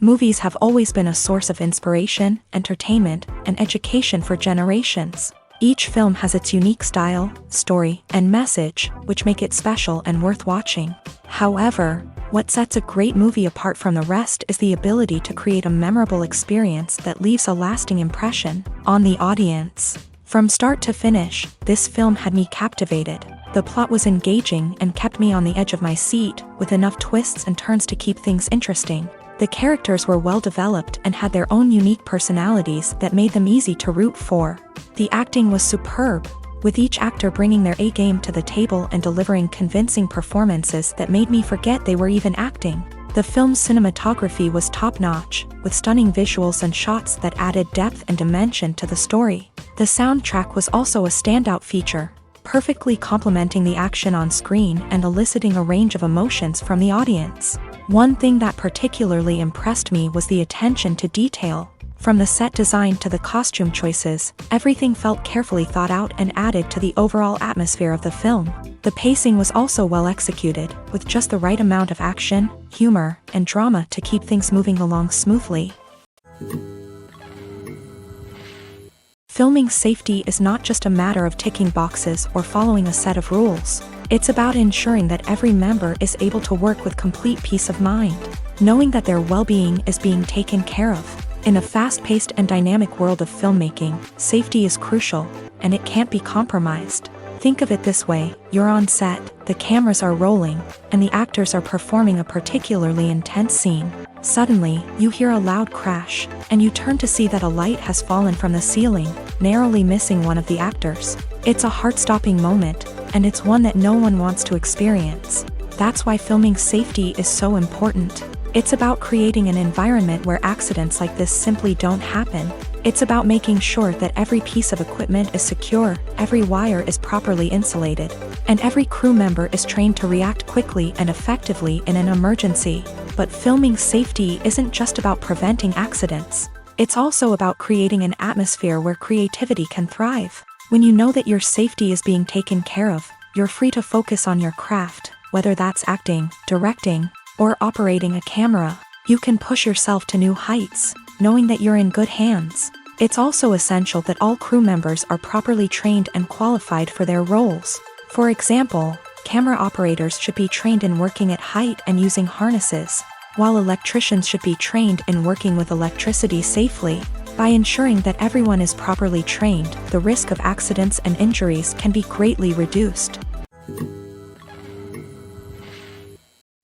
Movies have always been a source of inspiration, entertainment, and education for generations. Each film has its unique style, story, and message, which make it special and worth watching. However, what sets a great movie apart from the rest is the ability to create a memorable experience that leaves a lasting impression on the audience. From start to finish, this film had me captivated. The plot was engaging and kept me on the edge of my seat, with enough twists and turns to keep things interesting. The characters were well developed and had their own unique personalities that made them easy to root for. The acting was superb, with each actor bringing their A-game to the table and delivering convincing performances that made me forget they were even acting. The film's cinematography was top-notch, with stunning visuals and shots that added depth and dimension to the story. The soundtrack was also a standout feature, perfectly complementing the action on screen and eliciting a range of emotions from the audience. One thing that particularly impressed me was the attention to detail. From the set design to the costume choices, everything felt carefully thought out and added to the overall atmosphere of the film. The pacing was also well executed, with just the right amount of action, humor, and drama to keep things moving along smoothly. Filming safety is not just a matter of ticking boxes or following a set of rules. It's about ensuring that every member is able to work with complete peace of mind, knowing that their well-being is being taken care of. In a fast-paced and dynamic world of filmmaking, safety is crucial, and it can't be compromised. Think of it this way: you're on set, the cameras are rolling, and the actors are performing a particularly intense scene. Suddenly, you hear a loud crash, and you turn to see that a light has fallen from the ceiling, narrowly missing one of the actors. It's a heart-stopping moment, and it's one that no one wants to experience. That's why filming safety is so important. It's about creating an environment where accidents like this simply don't happen. It's about making sure that every piece of equipment is secure, every wire is properly insulated, and every crew member is trained to react quickly and effectively in an emergency. But filming safety isn't just about preventing accidents. It's also about creating an atmosphere where creativity can thrive. When you know that your safety is being taken care of, you're free to focus on your craft, whether that's acting, directing, or operating a camera. You can push yourself to new heights, knowing that you're in good hands. It's also essential that all crew members are properly trained and qualified for their roles. For example, camera operators should be trained in working at height and using harnesses, while electricians should be trained in working with electricity safely. By ensuring that everyone is properly trained, the risk of accidents and injuries can be greatly reduced.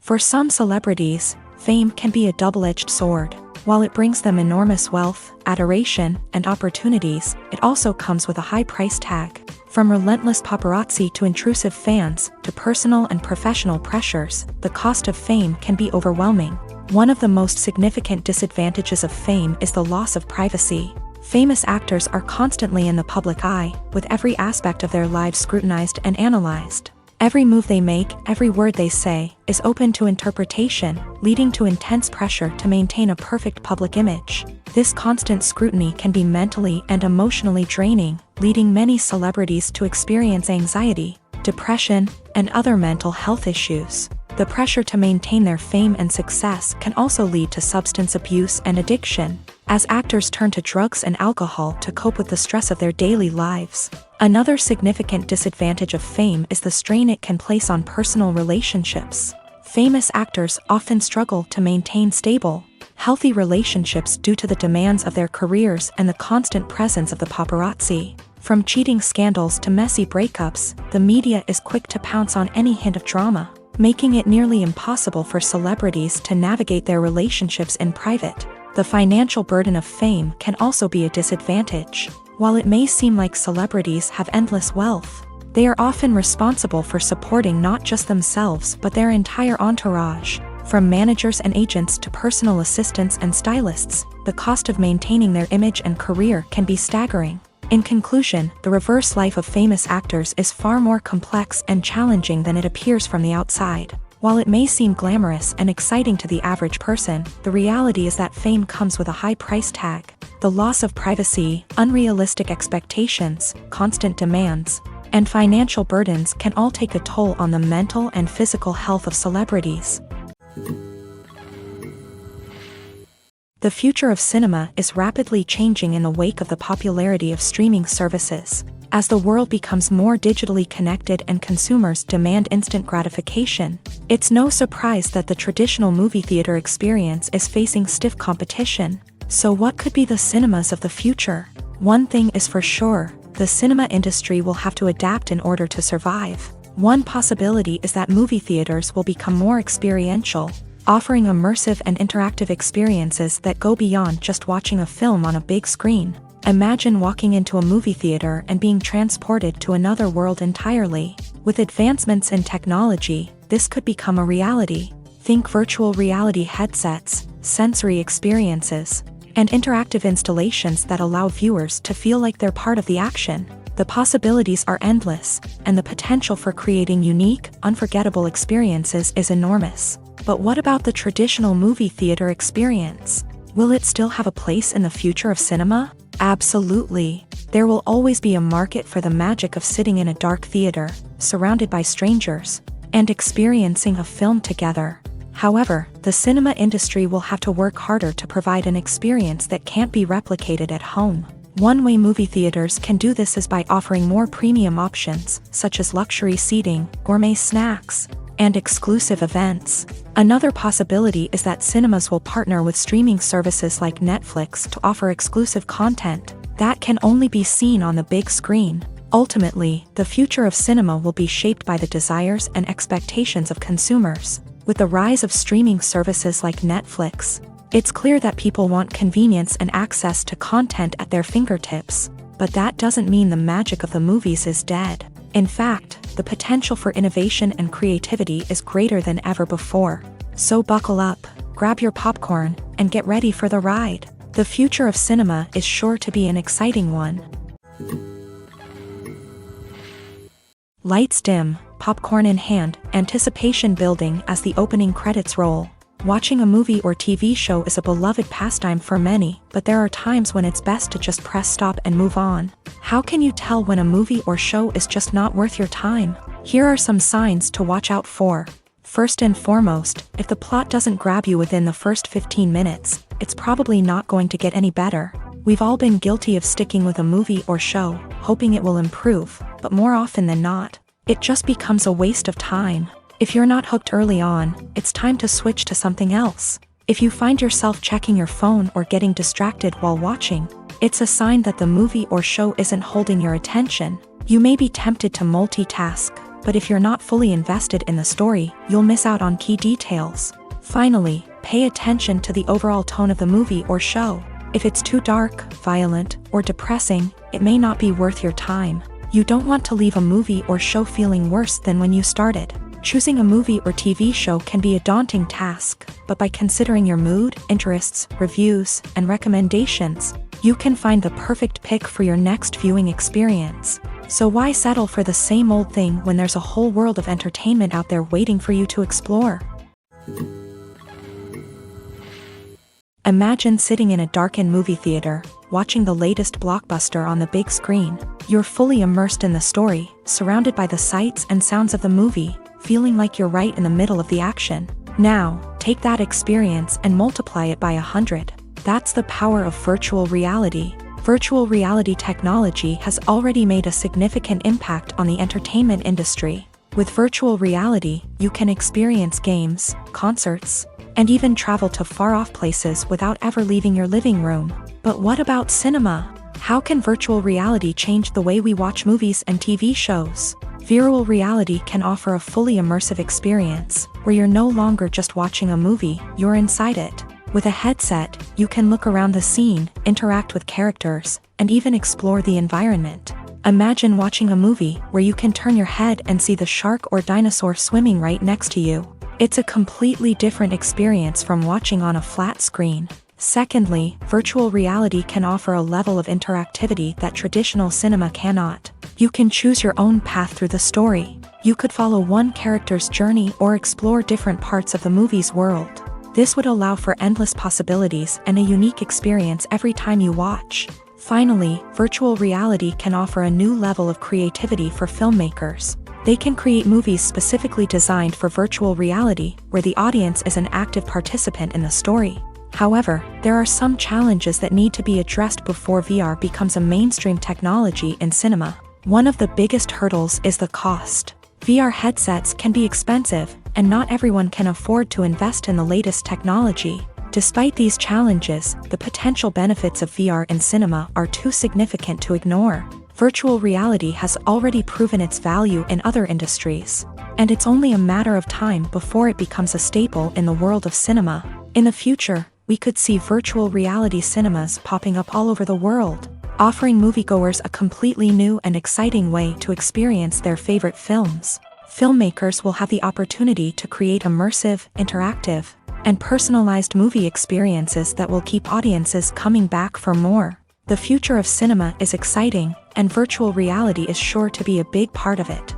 For some celebrities, fame can be a double-edged sword. While it brings them enormous wealth, adoration, and opportunities, it also comes with a high price tag. From relentless paparazzi to intrusive fans, to personal and professional pressures, the cost of fame can be overwhelming. One of the most significant disadvantages of fame is the loss of privacy. Famous actors are constantly in the public eye, with every aspect of their lives scrutinized and analyzed. Every move they make, every word they say, is open to interpretation, leading to intense pressure to maintain a perfect public image. This constant scrutiny can be mentally and emotionally draining, leading many celebrities to experience anxiety, depression, and other mental health issues. The pressure to maintain their fame and success can also lead to substance abuse and addiction, as actors turn to drugs and alcohol to cope with the stress of their daily lives. Another significant disadvantage of fame is the strain it can place on personal relationships. Famous actors often struggle to maintain stable, healthy relationships due to the demands of their careers and the constant presence of the paparazzi. From cheating scandals to messy breakups, the media is quick to pounce on any hint of drama, making it nearly impossible for celebrities to navigate their relationships in private. The financial burden of fame can also be a disadvantage. While it may seem like celebrities have endless wealth, they are often responsible for supporting not just themselves but their entire entourage. From managers and agents to personal assistants and stylists, the cost of maintaining their image and career can be staggering. In conclusion, the reverse life of famous actors is far more complex and challenging than it appears from the outside. While it may seem glamorous and exciting to the average person, the reality is that fame comes with a high price tag. The loss of privacy, unrealistic expectations, constant demands, and financial burdens can all take a toll on the mental and physical health of celebrities. The future of cinema is rapidly changing in the wake of the popularity of streaming services. As the world becomes more digitally connected and consumers demand instant gratification, it's no surprise that the traditional movie theater experience is facing stiff competition. So what could be the cinemas of the future? One thing is for sure, the cinema industry will have to adapt in order to survive. One possibility is that movie theaters will become more experiential, offering immersive and interactive experiences that go beyond just watching a film on a big screen. Imagine walking into a movie theater and being transported to another world entirely. With advancements in technology, this could become a reality. Think virtual reality headsets, sensory experiences, and interactive installations that allow viewers to feel like they're part of the action. The possibilities are endless, and the potential for creating unique, unforgettable experiences is enormous. But what about the traditional movie theater experience? Will it still have a place in the future of cinema? Absolutely. There will always be a market for the magic of sitting in a dark theater, surrounded by strangers, and experiencing a film together. However, the cinema industry will have to work harder to provide an experience that can't be replicated at home. One way movie theaters can do this is by offering more premium options, such as luxury seating, gourmet snacks, and exclusive events. Another possibility is that cinemas will partner with streaming services like Netflix to offer exclusive content that can only be seen on the big screen. Ultimately, the future of cinema will be shaped by the desires and expectations of consumers. With the rise of streaming services like Netflix, it's clear that people want convenience and access to content at their fingertips. But that doesn't mean the magic of the movies is dead. In fact, the potential for innovation and creativity is greater than ever before. So buckle up, grab your popcorn, and get ready for the ride. The future of cinema is sure to be an exciting one. Lights dim, popcorn in hand, anticipation building as the opening credits roll. Watching a movie or TV show is a beloved pastime for many, but there are times when it's best to just press stop and move on. How can you tell when a movie or show is just not worth your time? Here are some signs to watch out for. First and foremost, if the plot doesn't grab you within the first 15 minutes, it's probably not going to get any better. We've all been guilty of sticking with a movie or show, hoping it will improve, but more often than not, it just becomes a waste of time. If you're not hooked early on, it's time to switch to something else. If you find yourself checking your phone or getting distracted while watching, it's a sign that the movie or show isn't holding your attention. You may be tempted to multitask, but if you're not fully invested in the story, you'll miss out on key details. Finally, pay attention to the overall tone of the movie or show. If it's too dark, violent, or depressing, it may not be worth your time. You don't want to leave a movie or show feeling worse than when you started. Choosing a movie or TV show can be a daunting task, but by considering your mood, interests, reviews, and recommendations, you can find the perfect pick for your next viewing experience. So why settle for the same old thing when there's a whole world of entertainment out there waiting for you to explore? Imagine sitting in a darkened movie theater, watching the latest blockbuster on the big screen. You're fully immersed in the story, surrounded by the sights and sounds of the movie, feeling like you're right in the middle of the action. Now, take that experience and multiply it by 100. That's the power of virtual reality. Virtual reality technology has already made a significant impact on the entertainment industry. With virtual reality, you can experience games, concerts, and even travel to far-off places without ever leaving your living room. But what about cinema? How can virtual reality change the way we watch movies and TV shows? Virtual reality can offer a fully immersive experience, where you're no longer just watching a movie, you're inside it. With a headset, you can look around the scene, interact with characters, and even explore the environment. Imagine watching a movie where you can turn your head and see the shark or dinosaur swimming right next to you. It's a completely different experience from watching on a flat screen. Secondly, virtual reality can offer a level of interactivity that traditional cinema cannot. You can choose your own path through the story. You could follow one character's journey or explore different parts of the movie's world. This would allow for endless possibilities and a unique experience every time you watch. Finally, virtual reality can offer a new level of creativity for filmmakers. They can create movies specifically designed for virtual reality, where the audience is an active participant in the story. However, there are some challenges that need to be addressed before VR becomes a mainstream technology in cinema. One of the biggest hurdles is the cost. VR headsets can be expensive, and not everyone can afford to invest in the latest technology. Despite these challenges, the potential benefits of VR in cinema are too significant to ignore. Virtual reality has already proven its value in other industries, and it's only a matter of time before it becomes a staple in the world of cinema. In the future, we could see virtual reality cinemas popping up all over the world, offering moviegoers a completely new and exciting way to experience their favorite films. Filmmakers will have the opportunity to create immersive, interactive, and personalized movie experiences that will keep audiences coming back for more. The future of cinema is exciting, and virtual reality is sure to be a big part of it.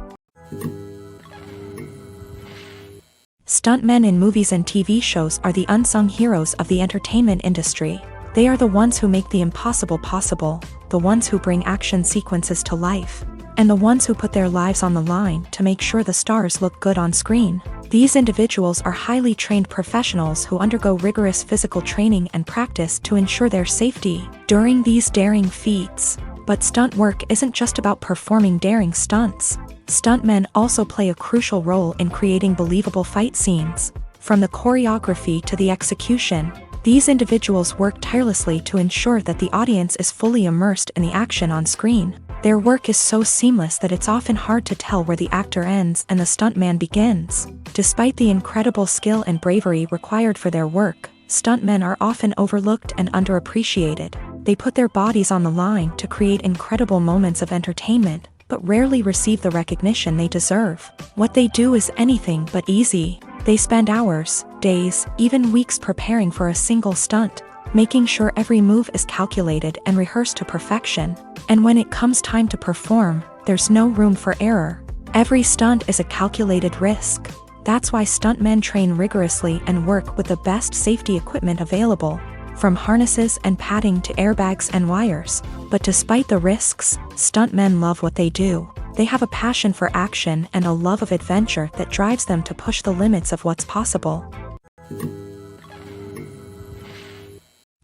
Stuntmen in movies and TV shows are the unsung heroes of the entertainment industry. They are the ones who make the impossible possible, the ones who bring action sequences to life, and the ones who put their lives on the line to make sure the stars look good on screen. These individuals are highly trained professionals who undergo rigorous physical training and practice to ensure their safety during these daring feats. But stunt work isn't just about performing daring stunts. Stuntmen also play a crucial role in creating believable fight scenes. From the choreography to the execution, these individuals work tirelessly to ensure that the audience is fully immersed in the action on screen. Their work is so seamless that it's often hard to tell where the actor ends and the stuntman begins. Despite the incredible skill and bravery required for their work, stuntmen are often overlooked and underappreciated. They put their bodies on the line to create incredible moments of entertainment, but rarely receive the recognition they deserve. What they do is anything but easy. They spend hours, days, even weeks preparing for a single stunt, making sure every move is calculated and rehearsed to perfection. And when it comes time to perform, there's no room for error. Every stunt is a calculated risk. That's why stuntmen train rigorously and work with the best safety equipment available, from harnesses and padding to airbags and wires. But despite the risks, stuntmen love what they do. They have a passion for action and a love of adventure that drives them to push the limits of what's possible.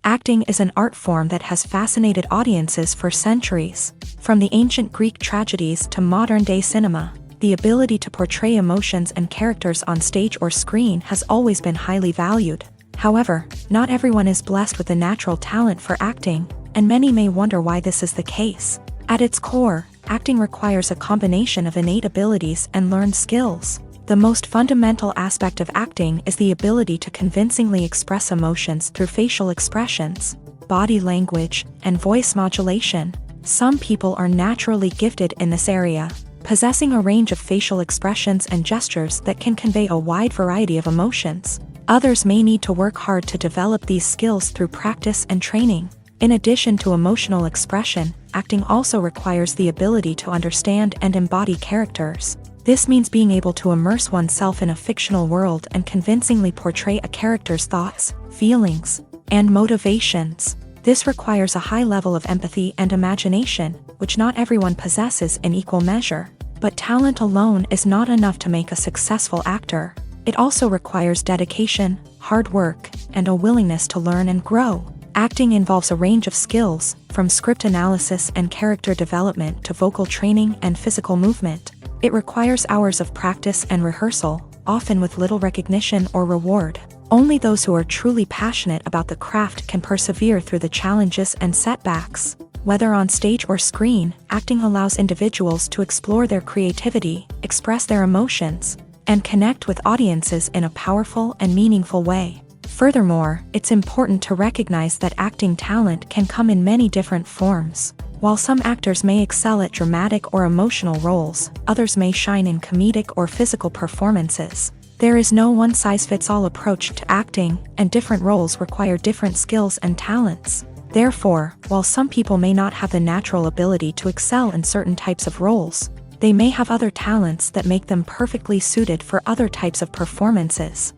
Acting is an art form that has fascinated audiences for centuries. From the ancient Greek tragedies to modern-day cinema, the ability to portray emotions and characters on stage or screen has always been highly valued. However, not everyone is blessed with a natural talent for acting, and many may wonder why this is the case. At its core, acting requires a combination of innate abilities and learned skills. The most fundamental aspect of acting is the ability to convincingly express emotions through facial expressions, body language, and voice modulation. Some people are naturally gifted in this area, possessing a range of facial expressions and gestures that can convey a wide variety of emotions. Others may need to work hard to develop these skills through practice and training. In addition to emotional expression, acting also requires the ability to understand and embody characters. This means being able to immerse oneself in a fictional world and convincingly portray a character's thoughts, feelings, and motivations. This requires a high level of empathy and imagination, which not everyone possesses in equal measure. But talent alone is not enough to make a successful actor. It also requires dedication, hard work, and a willingness to learn and grow. Acting involves a range of skills, from script analysis and character development to vocal training and physical movement. It requires hours of practice and rehearsal, often with little recognition or reward. Only those who are truly passionate about the craft can persevere through the challenges and setbacks. Whether on stage or screen, acting allows individuals to explore their creativity, express their emotions, and connect with audiences in a powerful and meaningful way. Furthermore, it's important to recognize that acting talent can come in many different forms. While some actors may excel at dramatic or emotional roles, others may shine in comedic or physical performances. There is no one-size-fits-all approach to acting, and different roles require different skills and talents. Therefore, while some people may not have the natural ability to excel in certain types of roles, they may have other talents that make them perfectly suited for other types of performances.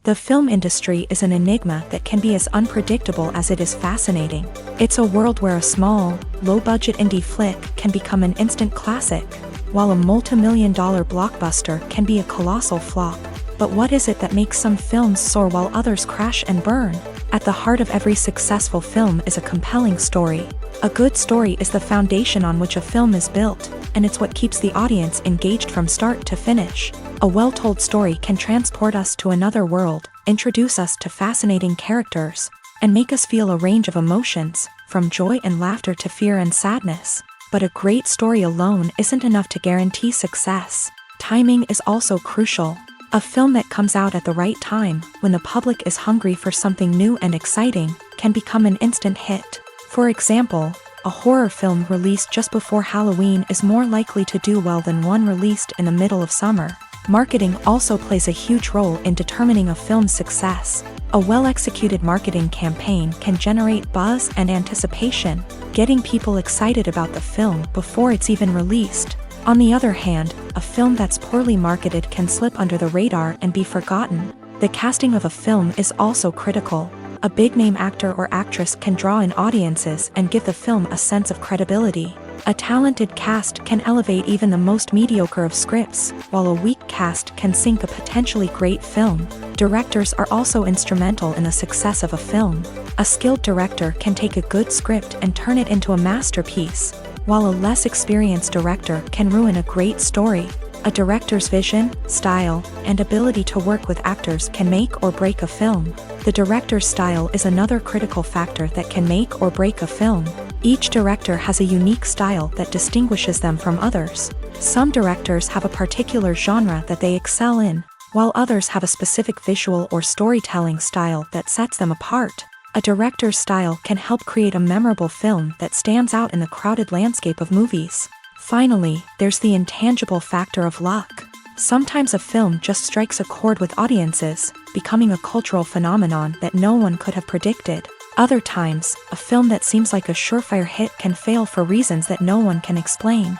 The film industry is an enigma that can be as unpredictable as it is fascinating. It's a world where a small, low-budget indie flick can become an instant classic, while a multi-million-dollar blockbuster can be a colossal flop. But what is it that makes some films soar while others crash and burn? At the heart of every successful film is a compelling story. A good story is the foundation on which a film is built, and it's what keeps the audience engaged from start to finish. A well-told story can transport us to another world, introduce us to fascinating characters, and make us feel a range of emotions, from joy and laughter to fear and sadness. But a great story alone isn't enough to guarantee success. Timing is also crucial. A film that comes out at the right time, when the public is hungry for something new and exciting, can become an instant hit. For example, a horror film released just before Halloween is more likely to do well than one released in the middle of summer. Marketing also plays a huge role in determining a film's success. A well-executed marketing campaign can generate buzz and anticipation, getting people excited about the film before it's even released. On the other hand, a film that's poorly marketed can slip under the radar and be forgotten. The casting of a film is also critical. A big-name actor or actress can draw in audiences and give the film a sense of credibility. A talented cast can elevate even the most mediocre of scripts, while a weak cast can sink a potentially great film. Directors are also instrumental in the success of a film. A skilled director can take a good script and turn it into a masterpiece, while a less experienced director can ruin a great story. A director's vision, style, and ability to work with actors can make or break a film. The director's style is another critical factor that can make or break a film. Each director has a unique style that distinguishes them from others. Some directors have a particular genre that they excel in, while others have a specific visual or storytelling style that sets them apart. A director's style can help create a memorable film that stands out in the crowded landscape of movies. Finally, there's the intangible factor of luck. Sometimes a film just strikes a chord with audiences, becoming a cultural phenomenon that no one could have predicted. Other times, a film that seems like a surefire hit can fail for reasons that no one can explain.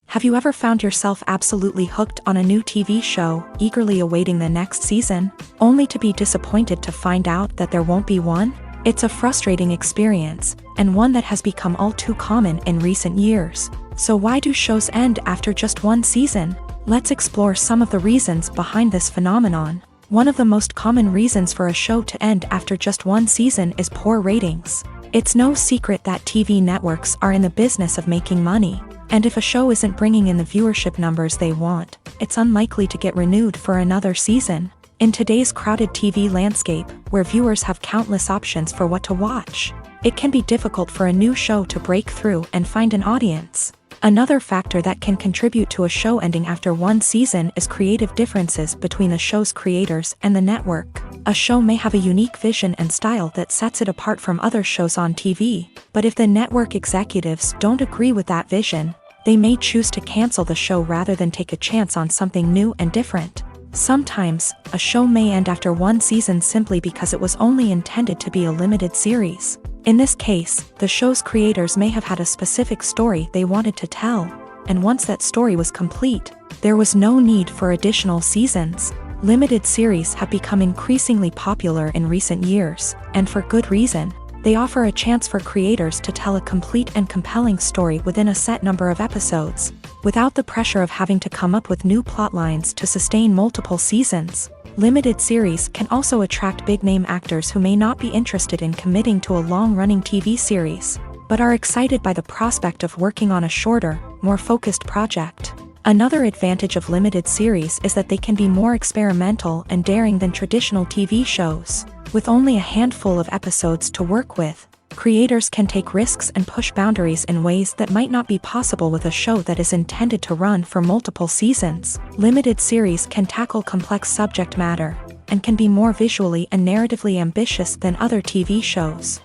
Have you ever found yourself absolutely hooked on a new TV show, eagerly awaiting the next season, only to be disappointed to find out that there won't be one? It's a frustrating experience, and one that has become all too common in recent years. So why do shows end after just one season? Let's explore some of the reasons behind this phenomenon. One of the most common reasons for a show to end after just one season is poor ratings. It's no secret that TV networks are in the business of making money, and if a show isn't bringing in the viewership numbers they want, it's unlikely to get renewed for another season. In today's crowded TV landscape, where viewers have countless options for what to watch, it can be difficult for a new show to break through and find an audience. Another factor that can contribute to a show ending after one season is creative differences between the show's creators and the network. A show may have a unique vision and style that sets it apart from other shows on TV, but if the network executives don't agree with that vision, they may choose to cancel the show rather than take a chance on something new and different. Sometimes, a show may end after one season simply because it was only intended to be a limited series. In this case, the show's creators may have had a specific story they wanted to tell, and once that story was complete, there was no need for additional seasons. Limited series have become increasingly popular in recent years, and for good reason. They offer a chance for creators to tell a complete and compelling story within a set number of episodes, without the pressure of having to come up with new plotlines to sustain multiple seasons. Limited series can also attract big-name actors who may not be interested in committing to a long-running TV series, but are excited by the prospect of working on a shorter, more focused project. Another advantage of limited series is that they can be more experimental and daring than traditional TV shows. With only a handful of episodes to work with, creators can take risks and push boundaries in ways that might not be possible with a show that is intended to run for multiple seasons. Limited series can tackle complex subject matter, and can be more visually and narratively ambitious than other TV shows.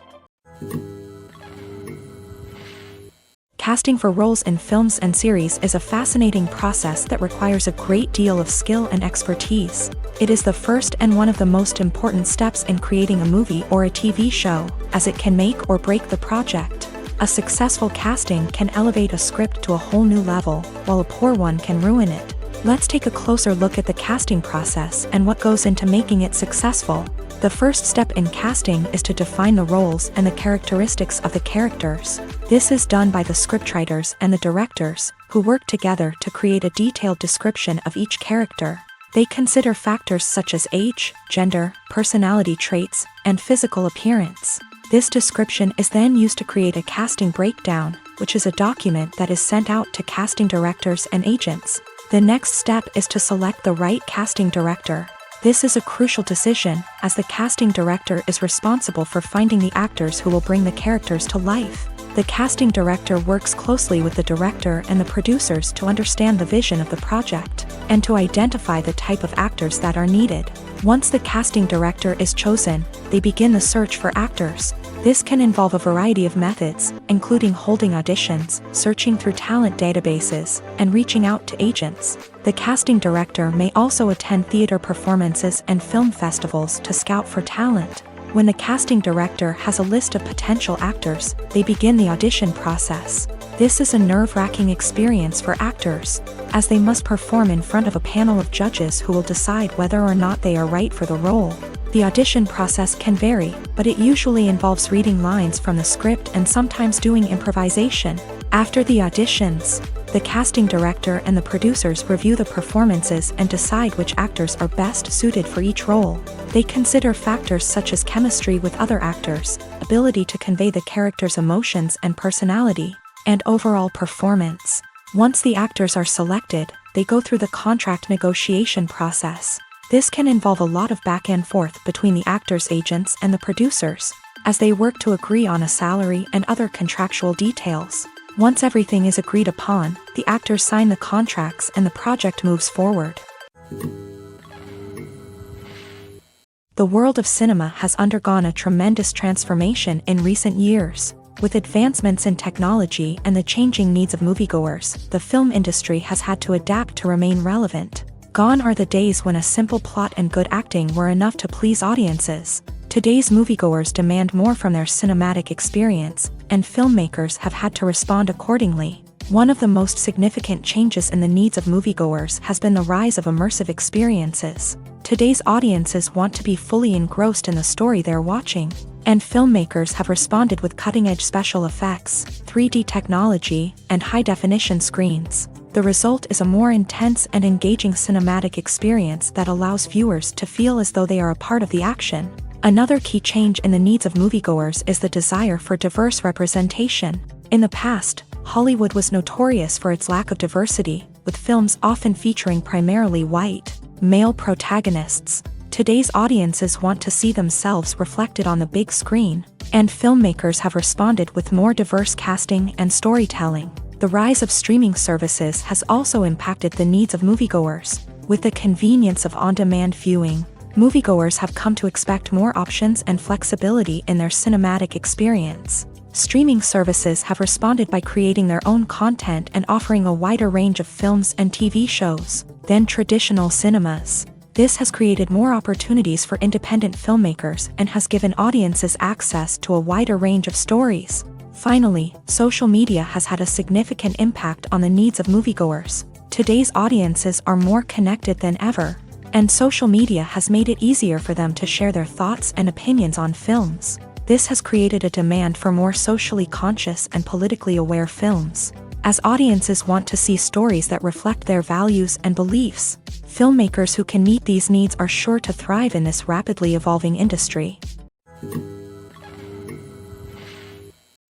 Casting for roles in films and series is a fascinating process that requires a great deal of skill and expertise. It is the first and one of the most important steps in creating a movie or a TV show, as it can make or break the project. A successful casting can elevate a script to a whole new level, while a poor one can ruin it. Let's take a closer look at the casting process and what goes into making it successful. The first step in casting is to define the roles and the characteristics of the characters. This is done by the scriptwriters and the directors, who work together to create a detailed description of each character. They consider factors such as age, gender, personality traits, and physical appearance. This description is then used to create a casting breakdown, which is a document that is sent out to casting directors and agents. The next step is to select the right casting director. This is a crucial decision, as the casting director is responsible for finding the actors who will bring the characters to life. The casting director works closely with the director and the producers to understand the vision of the project, and to identify the type of actors that are needed. Once the casting director is chosen, they begin the search for actors. This can involve a variety of methods, including holding auditions, searching through talent databases, and reaching out to agents. The casting director may also attend theater performances and film festivals to scout for talent. When the casting director has a list of potential actors, they begin the audition process. This is a nerve-wracking experience for actors, as they must perform in front of a panel of judges who will decide whether or not they are right for the role. The audition process can vary, but it usually involves reading lines from the script and sometimes doing improvisation. After the auditions, the casting director and the producers review the performances and decide which actors are best suited for each role. They consider factors such as chemistry with other actors, ability to convey the character's emotions and personality, and overall performance. Once the actors are selected, they go through the contract negotiation process. This can involve a lot of back and forth between the actors' agents and the producers, as they work to agree on a salary and other contractual details. Once everything is agreed upon, the actors sign the contracts and the project moves forward. The world of cinema has undergone a tremendous transformation in recent years. With advancements in technology and the changing needs of moviegoers, the film industry has had to adapt to remain relevant. Gone are the days when a simple plot and good acting were enough to please audiences. Today's moviegoers demand more from their cinematic experience, and filmmakers have had to respond accordingly. One of the most significant changes in the needs of moviegoers has been the rise of immersive experiences. Today's audiences want to be fully engrossed in the story they're watching, and filmmakers have responded with cutting-edge special effects, 3D technology, and high-definition screens. The result is a more intense and engaging cinematic experience that allows viewers to feel as though they are a part of the action. Another key change in the needs of moviegoers is the desire for diverse representation. In the past, Hollywood was notorious for its lack of diversity, with films often featuring primarily white, male protagonists. Today's audiences want to see themselves reflected on the big screen, and filmmakers have responded with more diverse casting and storytelling. The rise of streaming services has also impacted the needs of moviegoers. With the convenience of on-demand viewing, moviegoers have come to expect more options and flexibility in their cinematic experience. Streaming services have responded by creating their own content and offering a wider range of films and TV shows than traditional cinemas. This has created more opportunities for independent filmmakers and has given audiences access to a wider range of stories. Finally, social media has had a significant impact on the needs of moviegoers. Today's audiences are more connected than ever, and social media has made it easier for them to share their thoughts and opinions on films. This has created a demand for more socially conscious and politically aware films. As audiences want to see stories that reflect their values and beliefs, filmmakers who can meet these needs are sure to thrive in this rapidly evolving industry.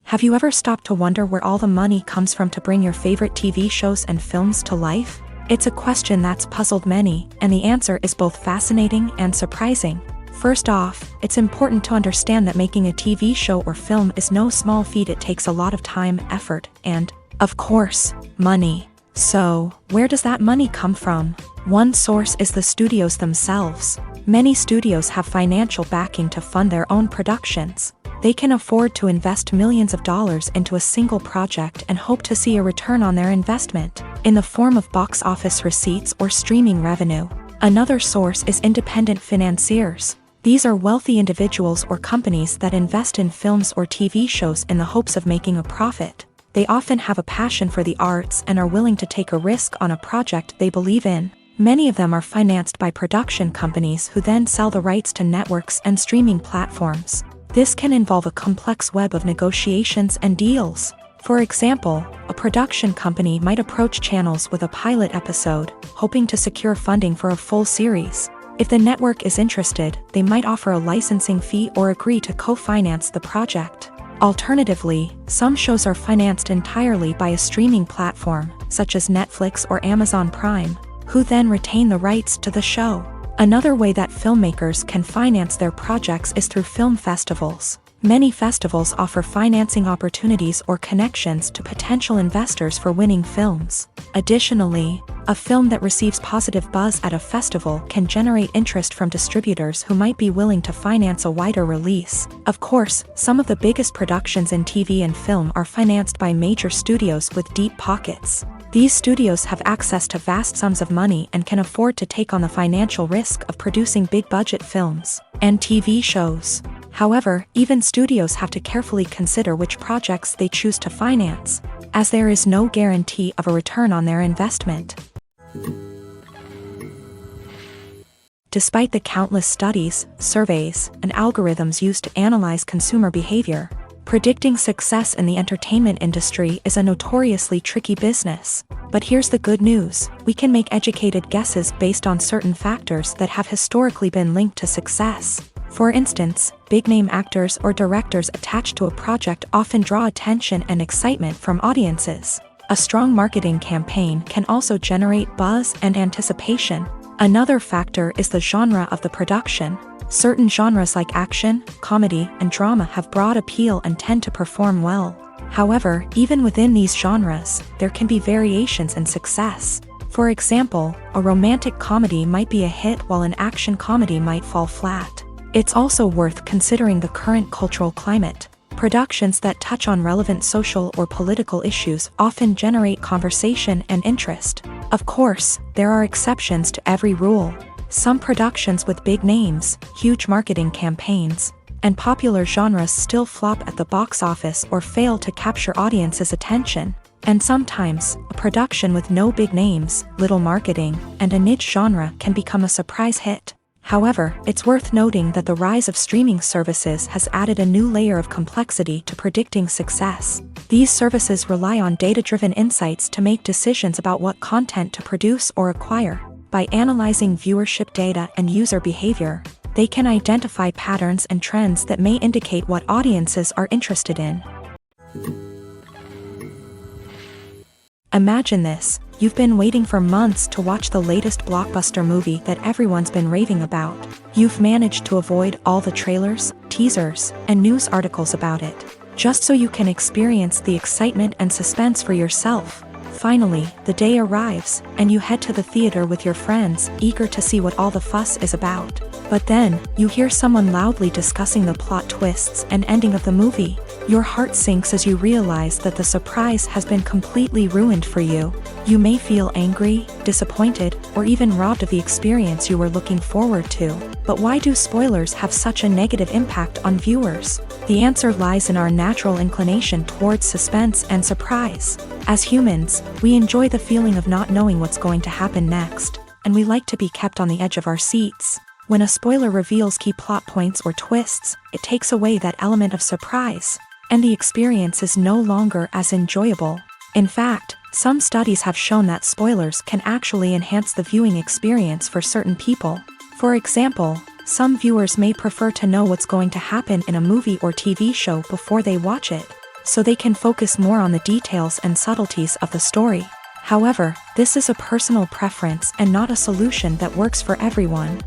Have you ever stopped to wonder where all the money comes from to bring your favorite TV shows and films to life? It's a question that's puzzled many, and the answer is both fascinating and surprising. First off, it's important to understand that making a TV show or film is no small feat. It takes a lot of time, effort, and, of course, money. So, where does that money come from? One source is the studios themselves. Many studios have financial backing to fund their own productions. They can afford to invest millions of dollars into a single project and hope to see a return on their investment, in the form of box office receipts or streaming revenue. Another source is independent financiers. These are wealthy individuals or companies that invest in films or TV shows in the hopes of making a profit. They often have a passion for the arts and are willing to take a risk on a project they believe in. Many of them are financed by production companies who then sell the rights to networks and streaming platforms. This can involve a complex web of negotiations and deals. For example, a production company might approach channels with a pilot episode, hoping to secure funding for a full series. If the network is interested, they might offer a licensing fee or agree to co-finance the project. Alternatively, some shows are financed entirely by a streaming platform, such as Netflix or Amazon Prime, who then retain the rights to the show. Another way that filmmakers can finance their projects is through film festivals. Many festivals offer financing opportunities or connections to potential investors for winning films. Additionally, a film that receives positive buzz at a festival can generate interest from distributors who might be willing to finance a wider release. Of course, some of the biggest productions in TV and film are financed by major studios with deep pockets. These studios have access to vast sums of money and can afford to take on the financial risk of producing big-budget films and TV shows. However, even studios have to carefully consider which projects they choose to finance, as there is no guarantee of a return on their investment. Despite the countless studies, surveys, and algorithms used to analyze consumer behavior, predicting success in the entertainment industry is a notoriously tricky business. But here's the good news: we can make educated guesses based on certain factors that have historically been linked to success. For instance, big-name actors or directors attached to a project often draw attention and excitement from audiences. A strong marketing campaign can also generate buzz and anticipation. Another factor is the genre of the production. Certain genres like action, comedy, and drama have broad appeal and tend to perform well. However, even within these genres, there can be variations in success. For example, a romantic comedy might be a hit while an action comedy might fall flat. It's also worth considering the current cultural climate. Productions that touch on relevant social or political issues often generate conversation and interest. Of course, there are exceptions to every rule. Some productions with big names, huge marketing campaigns, and popular genres still flop at the box office or fail to capture audiences' attention. And sometimes, a production with no big names, little marketing, and a niche genre can become a surprise hit. However, it's worth noting that the rise of streaming services has added a new layer of complexity to predicting success. These services rely on data-driven insights to make decisions about what content to produce or acquire. By analyzing viewership data and user behavior, they can identify patterns and trends that may indicate what audiences are interested in. Imagine this: you've been waiting for months to watch the latest blockbuster movie that everyone's been raving about. You've managed to avoid all the trailers, teasers, and news articles about it, just so you can experience the excitement and suspense for yourself. Finally, the day arrives, and you head to the theater with your friends, eager to see what all the fuss is about. But then, you hear someone loudly discussing the plot twists and ending of the movie. Your heart sinks as you realize that the surprise has been completely ruined for you. You may feel angry, disappointed, or even robbed of the experience you were looking forward to. But why do spoilers have such a negative impact on viewers? The answer lies in our natural inclination towards suspense and surprise. As humans, we enjoy the feeling of not knowing what's going to happen next, and we like to be kept on the edge of our seats. When a spoiler reveals key plot points or twists, it takes away that element of surprise, and the experience is no longer as enjoyable. In fact, some studies have shown that spoilers can actually enhance the viewing experience for certain people. For example, some viewers may prefer to know what's going to happen in a movie or TV show before they watch it, so they can focus more on the details and subtleties of the story. However, this is a personal preference and not a solution that works for everyone.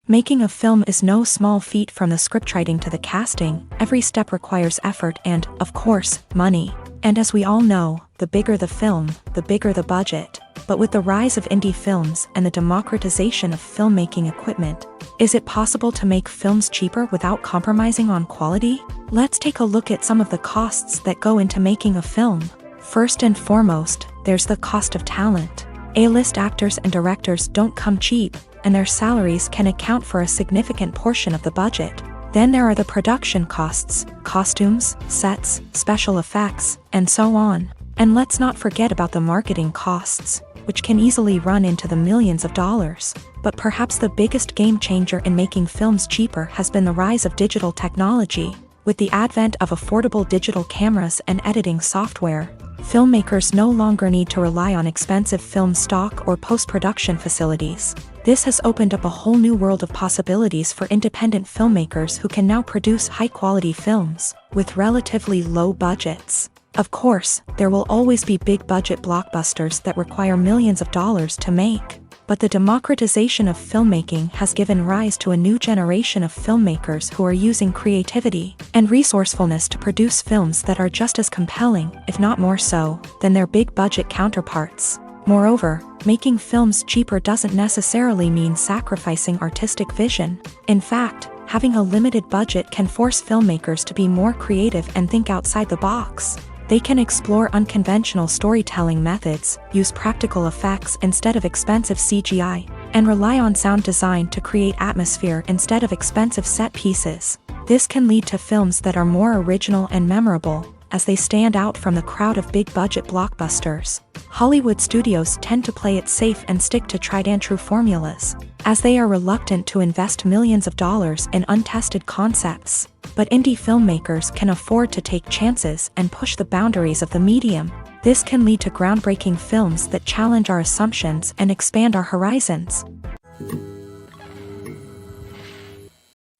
Making a film is no small feat. From the scriptwriting to the casting, every step requires effort and, of course, money. And as we all know, the bigger the film, the bigger the budget. But with the rise of indie films and the democratization of filmmaking equipment, is it possible to make films cheaper without compromising on quality? Let's take a look at some of the costs that go into making a film. First and foremost, there's the cost of talent. A-list actors and directors don't come cheap, and their salaries can account for a significant portion of the budget. Then there are the production costs, costumes, sets, special effects, and so on. And let's not forget about the marketing costs, which can easily run into the millions of dollars. But perhaps the biggest game changer in making films cheaper has been the rise of digital technology. With the advent of affordable digital cameras and editing software, filmmakers no longer need to rely on expensive film stock or post-production facilities. This has opened up a whole new world of possibilities for independent filmmakers who can now produce high-quality films with relatively low budgets. Of course, there will always be big-budget blockbusters that require millions of dollars to make. But the democratization of filmmaking has given rise to a new generation of filmmakers who are using creativity and resourcefulness to produce films that are just as compelling, if not more so, than their big-budget counterparts. Moreover, making films cheaper doesn't necessarily mean sacrificing artistic vision. In fact, having a limited budget can force filmmakers to be more creative and think outside the box. They can explore unconventional storytelling methods, use practical effects instead of expensive CGI, and rely on sound design to create atmosphere instead of expensive set pieces. This can lead to films that are more original and memorable, as they stand out from the crowd of big-budget blockbusters. Hollywood studios tend to play it safe and stick to tried-and-true formulas, as they are reluctant to invest millions of dollars in untested concepts. But indie filmmakers can afford to take chances and push the boundaries of the medium. This can lead to groundbreaking films that challenge our assumptions and expand our horizons.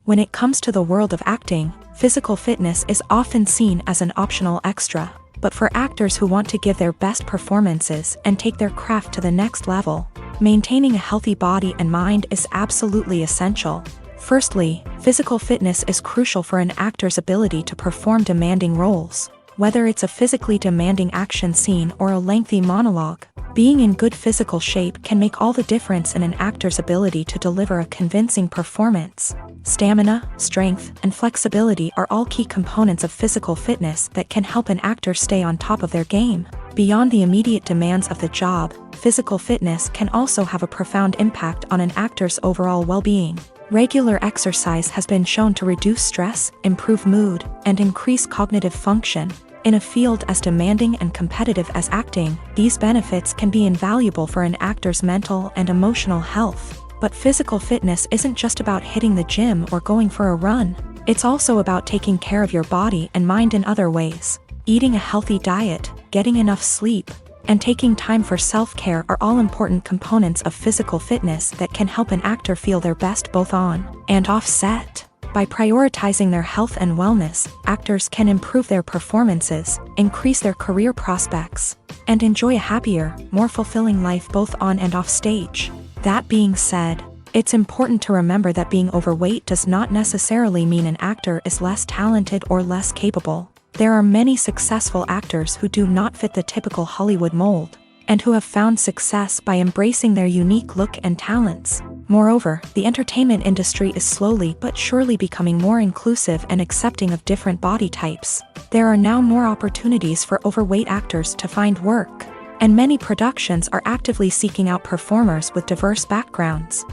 When it comes to the world of acting, physical fitness is often seen as an optional extra. But for actors who want to give their best performances and take their craft to the next level, maintaining a healthy body and mind is absolutely essential. Firstly, physical fitness is crucial for an actor's ability to perform demanding roles. Whether it's a physically demanding action scene or a lengthy monologue, being in good physical shape can make all the difference in an actor's ability to deliver a convincing performance. Stamina, strength, and flexibility are all key components of physical fitness that can help an actor stay on top of their game. Beyond the immediate demands of the job, physical fitness can also have a profound impact on an actor's overall well-being. Regular exercise has been shown to reduce stress, improve mood, and increase cognitive function. In a field as demanding and competitive as acting, these benefits can be invaluable for an actor's mental and emotional health. But physical fitness isn't just about hitting the gym or going for a run. It's also about taking care of your body and mind in other ways. Eating a healthy diet, getting enough sleep, and taking time for self-care are all important components of physical fitness that can help an actor feel their best both on and off set. By prioritizing their health and wellness, actors can improve their performances, increase their career prospects, and enjoy a happier, more fulfilling life both on and off stage. That being said, it's important to remember that being overweight does not necessarily mean an actor is less talented or less capable. There are many successful actors who do not fit the typical Hollywood mold, and who have found success by embracing their unique look and talents. Moreover, the entertainment industry is slowly but surely becoming more inclusive and accepting of different body types. There are now more opportunities for overweight actors to find work, and many productions are actively seeking out performers with diverse backgrounds.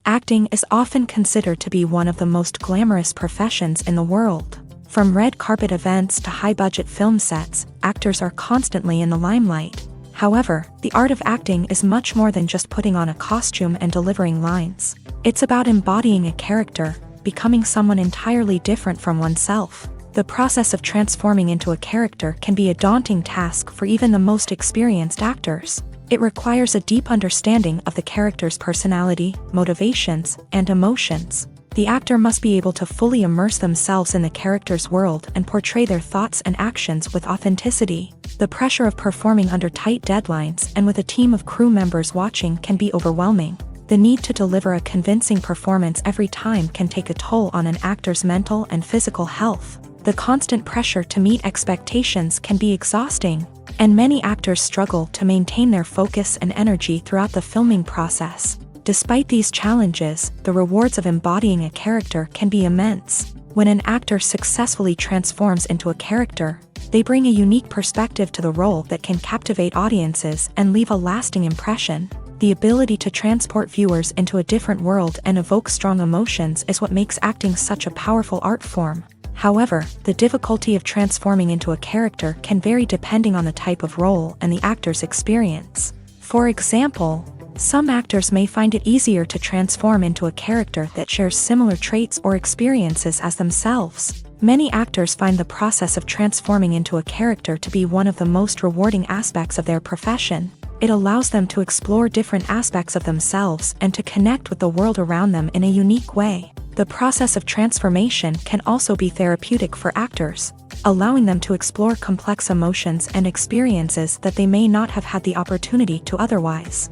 Acting is often considered to be one of the most glamorous professions in the world. From red carpet events to high-budget film sets, actors are constantly in the limelight. However, the art of acting is much more than just putting on a costume and delivering lines. It's about embodying a character, becoming someone entirely different from oneself. The process of transforming into a character can be a daunting task for even the most experienced actors. It requires a deep understanding of the character's personality, motivations, and emotions. The actor must be able to fully immerse themselves in the character's world and portray their thoughts and actions with authenticity. The pressure of performing under tight deadlines and with a team of crew members watching can be overwhelming. The need to deliver a convincing performance every time can take a toll on an actor's mental and physical health. The constant pressure to meet expectations can be exhausting, and many actors struggle to maintain their focus and energy throughout the filming process. Despite these challenges, the rewards of embodying a character can be immense. When an actor successfully transforms into a character, they bring a unique perspective to the role that can captivate audiences and leave a lasting impression. The ability to transport viewers into a different world and evoke strong emotions is what makes acting such a powerful art form. However, the difficulty of transforming into a character can vary depending on the type of role and the actor's experience. For example, Some actors may find it easier to transform into a character that shares similar traits or experiences as themselves. Many actors find the process of transforming into a character to be one of the most rewarding aspects of their profession. It allows them to explore different aspects of themselves and to connect with the world around them in a unique way. The process of transformation can also be therapeutic for actors, allowing them to explore complex emotions and experiences that they may not have had the opportunity to otherwise.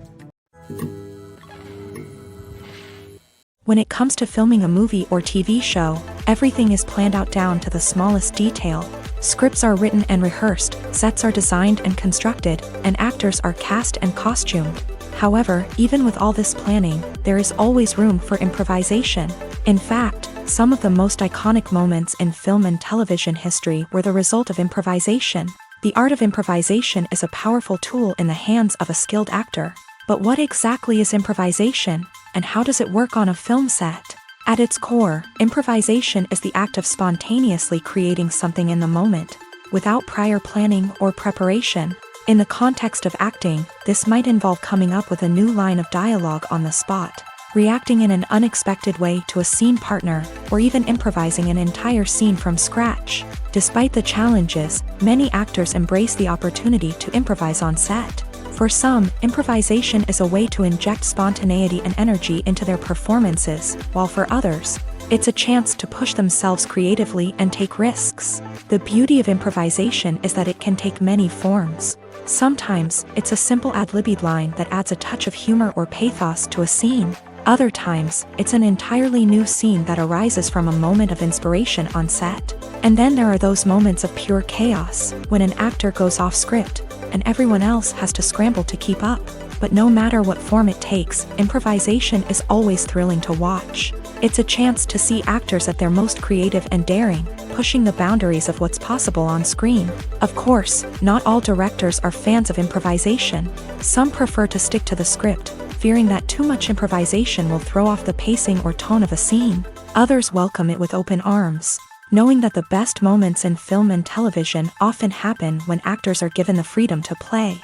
When it comes to filming a movie or TV show, everything is planned out down to the smallest detail. Scripts are written and rehearsed, sets are designed and constructed, and actors are cast and costumed. However, even with all this planning, there is always room for improvisation. In fact, some of the most iconic moments in film and television history were the result of improvisation. The art of improvisation is a powerful tool in the hands of a skilled actor. But what exactly is improvisation, and how does it work on a film set? At its core, improvisation is the act of spontaneously creating something in the moment, without prior planning or preparation. In the context of acting, this might involve coming up with a new line of dialogue on the spot, reacting in an unexpected way to a scene partner, or even improvising an entire scene from scratch. Despite the challenges, many actors embrace the opportunity to improvise on set. For some, improvisation is a way to inject spontaneity and energy into their performances, while for others, it's a chance to push themselves creatively and take risks. The beauty of improvisation is that it can take many forms. Sometimes, it's a simple ad-libbed line that adds a touch of humor or pathos to a scene. Other times, it's an entirely new scene that arises from a moment of inspiration on set. And then there are those moments of pure chaos, when an actor goes off script, and everyone else has to scramble to keep up. But no matter what form it takes, improvisation is always thrilling to watch. It's a chance to see actors at their most creative and daring, pushing the boundaries of what's possible on screen. Of course, not all directors are fans of improvisation. Some prefer to stick to the script, fearing that too much improvisation will throw off the pacing or tone of a scene. Others welcome it with open arms, knowing that the best moments in film and television often happen when actors are given the freedom to play.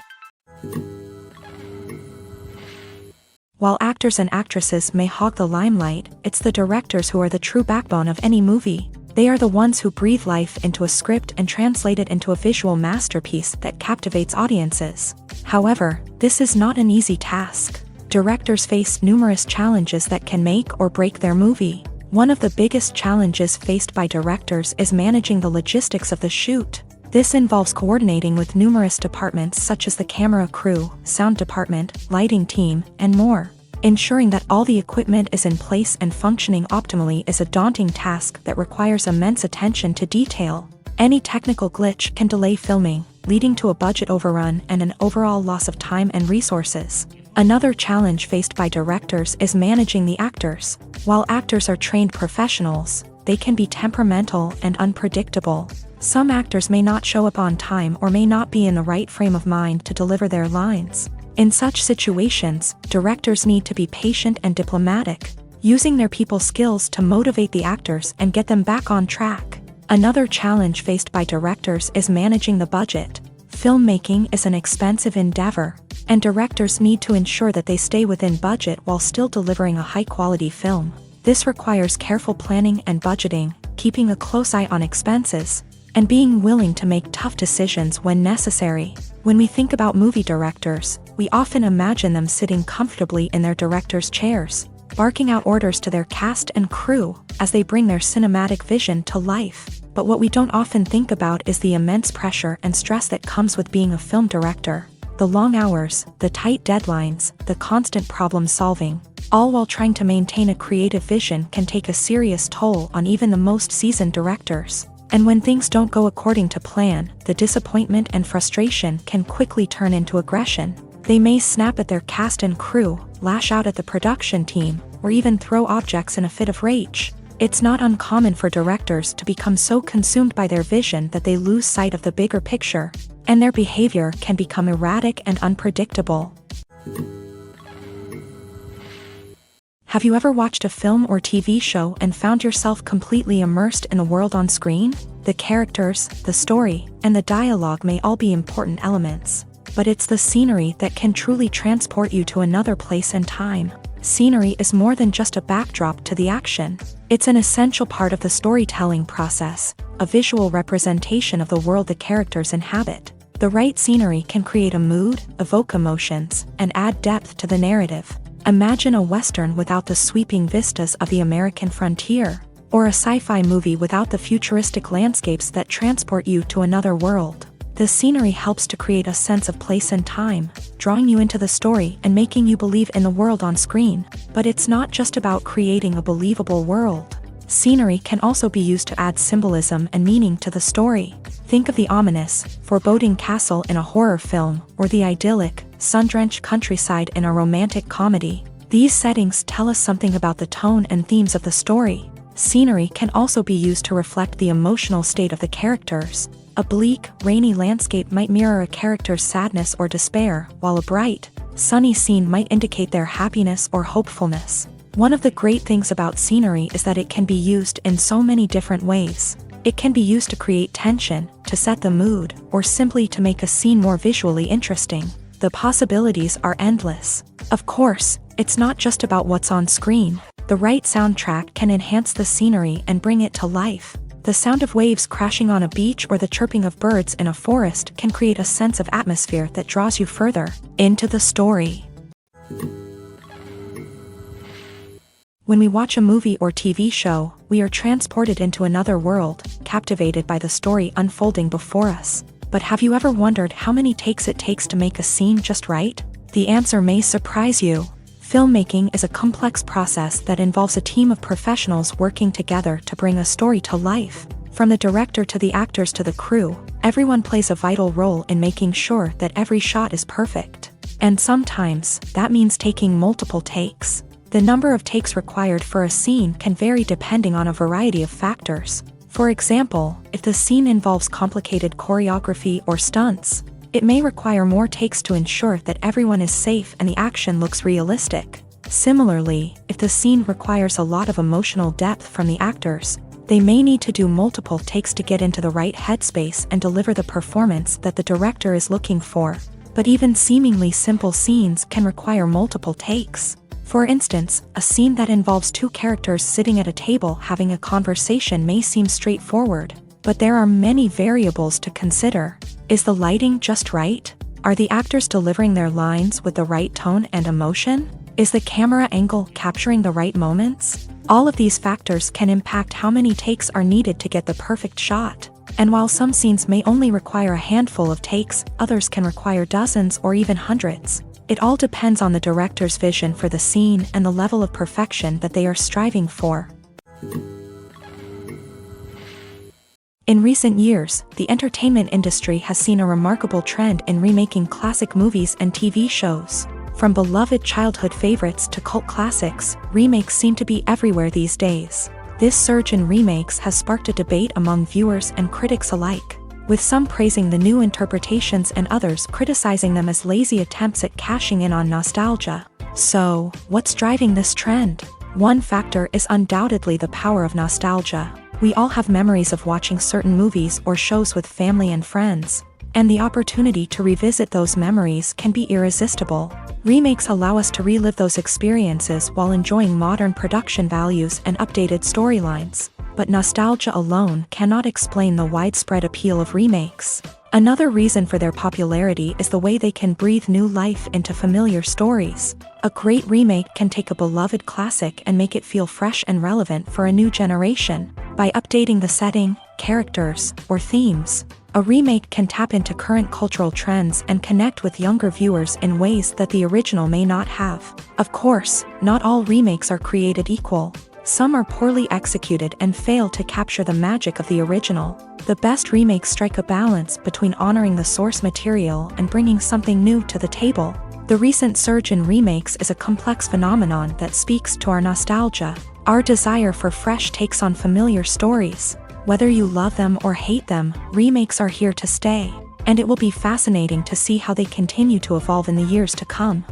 While actors and actresses may hog the limelight, it's the directors who are the true backbone of any movie. They are the ones who breathe life into a script and translate it into a visual masterpiece that captivates audiences. However, this is not an easy task. Directors face numerous challenges that can make or break their movie. One of the biggest challenges faced by directors is managing the logistics of the shoot. This involves coordinating with numerous departments such as the camera crew, sound department, lighting team, and more. Ensuring that all the equipment is in place and functioning optimally is a daunting task that requires immense attention to detail. Any technical glitch can delay filming, leading to a budget overrun and an overall loss of time and resources. Another challenge faced by directors is managing the actors. While actors are trained professionals, they can be temperamental and unpredictable. Some actors may not show up on time or may not be in the right frame of mind to deliver their lines. In such situations, directors need to be patient and diplomatic, using their people skills to motivate the actors and get them back on track. Another challenge faced by directors is managing the budget. Filmmaking is an expensive endeavor, and directors need to ensure that they stay within budget while still delivering a high-quality film. This requires careful planning and budgeting, keeping a close eye on expenses, and being willing to make tough decisions when necessary. When we think about movie directors, we often imagine them sitting comfortably in their director's chairs, barking out orders to their cast and crew as they bring their cinematic vision to life. But what we don't often think about is the immense pressure and stress that comes with being a film director. The long hours, the tight deadlines, the constant problem solving, all while trying to maintain a creative vision can take a serious toll on even the most seasoned directors. And when things don't go according to plan, the disappointment and frustration can quickly turn into aggression. They may snap at their cast and crew, lash out at the production team, or even throw objects in a fit of rage. It's not uncommon for directors to become so consumed by their vision that they lose sight of the bigger picture, and their behavior can become erratic and unpredictable. Have you ever watched a film or TV show and found yourself completely immersed in the world on screen? The characters, the story, and the dialogue may all be important elements, but it's the scenery that can truly transport you to another place and time. Scenery is more than just a backdrop to the action. It's an essential part of the storytelling process, a visual representation of the world the characters inhabit. The right scenery can create a mood, evoke emotions, and add depth to the narrative. Imagine a Western without the sweeping vistas of the American frontier, or a sci-fi movie without the futuristic landscapes that transport you to another world. The scenery helps to create a sense of place and time, drawing you into the story and making you believe in the world on screen. But it's not just about creating a believable world. Scenery can also be used to add symbolism and meaning to the story. Think of the ominous, foreboding castle in a horror film, or the idyllic, sun-drenched countryside in a romantic comedy. These settings tell us something about the tone and themes of the story. Scenery can also be used to reflect the emotional state of the characters. A bleak, rainy landscape might mirror a character's sadness or despair, while a bright, sunny scene might indicate their happiness or hopefulness. One of the great things about scenery is that it can be used in so many different ways. It can be used to create tension, to set the mood, or simply to make a scene more visually interesting. The possibilities are endless. Of course, it's not just about what's on screen. The right soundtrack can enhance the scenery and bring it to life. The sound of waves crashing on a beach or the chirping of birds in a forest can create a sense of atmosphere that draws you further into the story. When we watch a movie or TV show, we are transported into another world, captivated by the story unfolding before us. But have you ever wondered how many takes it takes to make a scene just right? The answer may surprise you. Filmmaking is a complex process that involves a team of professionals working together to bring a story to life. From the director to the actors to the crew, everyone plays a vital role in making sure that every shot is perfect. And sometimes, that means taking multiple takes. The number of takes required for a scene can vary depending on a variety of factors. For example, if the scene involves complicated choreography or stunts, it may require more takes to ensure that everyone is safe and the action looks realistic. Similarly, if the scene requires a lot of emotional depth from the actors, they may need to do multiple takes to get into the right headspace and deliver the performance that the director is looking for. But even seemingly simple scenes can require multiple takes. For instance, a scene that involves two characters sitting at a table having a conversation may seem straightforward, but there are many variables to consider. Is the lighting just right? Are the actors delivering their lines with the right tone and emotion? Is the camera angle capturing the right moments? All of these factors can impact how many takes are needed to get the perfect shot. And while some scenes may only require a handful of takes, others can require dozens or even hundreds. It all depends on the director's vision for the scene and the level of perfection that they are striving for. In recent years, the entertainment industry has seen a remarkable trend in remaking classic movies and TV shows. From beloved childhood favorites to cult classics, remakes seem to be everywhere these days. This surge in remakes has sparked a debate among viewers and critics alike, with some praising the new interpretations and others criticizing them as lazy attempts at cashing in on nostalgia. So, what's driving this trend? One factor is undoubtedly the power of nostalgia. We all have memories of watching certain movies or shows with family and friends, and the opportunity to revisit those memories can be irresistible. Remakes allow us to relive those experiences while enjoying modern production values and updated storylines. But nostalgia alone cannot explain the widespread appeal of remakes. Another reason for their popularity is the way they can breathe new life into familiar stories. A great remake can take a beloved classic and make it feel fresh and relevant for a new generation. By updating the setting, characters, or themes, a remake can tap into current cultural trends and connect with younger viewers in ways that the original may not have. Of course, not all remakes are created equal. Some are poorly executed and fail to capture the magic of the original. The best remakes strike a balance between honoring the source material and bringing something new to the table. The recent surge in remakes is a complex phenomenon that speaks to our nostalgia, our desire for fresh takes on familiar stories. Whether you love them or hate them, remakes are here to stay, and it will be fascinating to see how they continue to evolve in the years to come.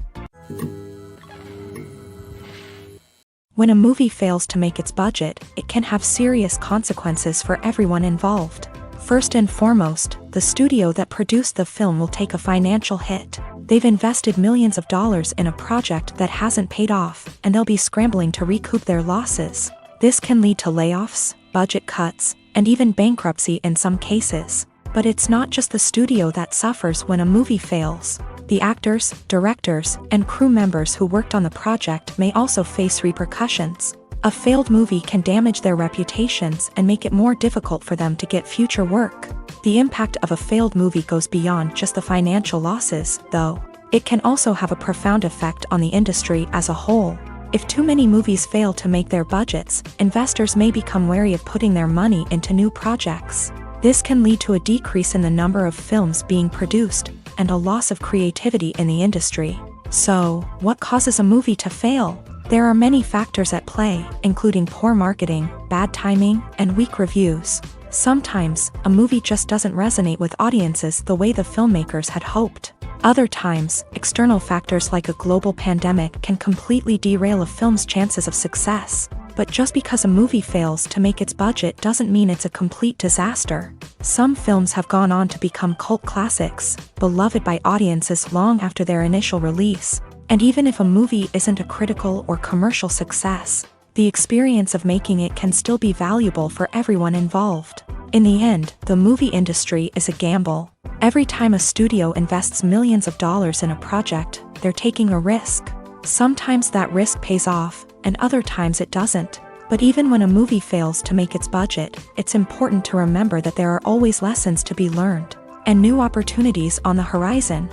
When a movie fails to make its budget, it can have serious consequences for everyone involved. First and foremost, the the studio that produced the film will take a financial hit. They've invested millions of dollars in a project that hasn't paid off, and they'll be scrambling to recoup their losses. This can lead to layoffs, budget cuts, and even bankruptcy in some cases. But it's not just the studio that suffers when a movie fails. The actors, directors, and crew members who worked on the project may also face repercussions. A failed movie can damage their reputations and make it more difficult for them to get future work. The impact of a failed movie goes beyond just the financial losses, though. It can also have a profound effect on the industry as a whole. If too many movies fail to make their budgets, investors may become wary of putting their money into new projects. This can lead to a decrease in the number of films being produced, and a loss of creativity in the industry. So, what causes a movie to fail? There are many factors at play, including poor marketing, bad timing, and weak reviews. Sometimes, a movie just doesn't resonate with audiences the way the filmmakers had hoped. Other times, external factors like a global pandemic can completely derail a film's chances of success. But just because a movie fails to make its budget doesn't mean it's a complete disaster. Some films have gone on to become cult classics, beloved by audiences long after their initial release. And even if a movie isn't a critical or commercial success, the experience of making it can still be valuable for everyone involved. In the end, the movie industry is a gamble. Every time a studio invests millions of dollars in a project, they're taking a risk. Sometimes that risk pays off, and other times it doesn't. But even when a movie fails to make its budget, it's important to remember that there are always lessons to be learned, and new opportunities on the horizon.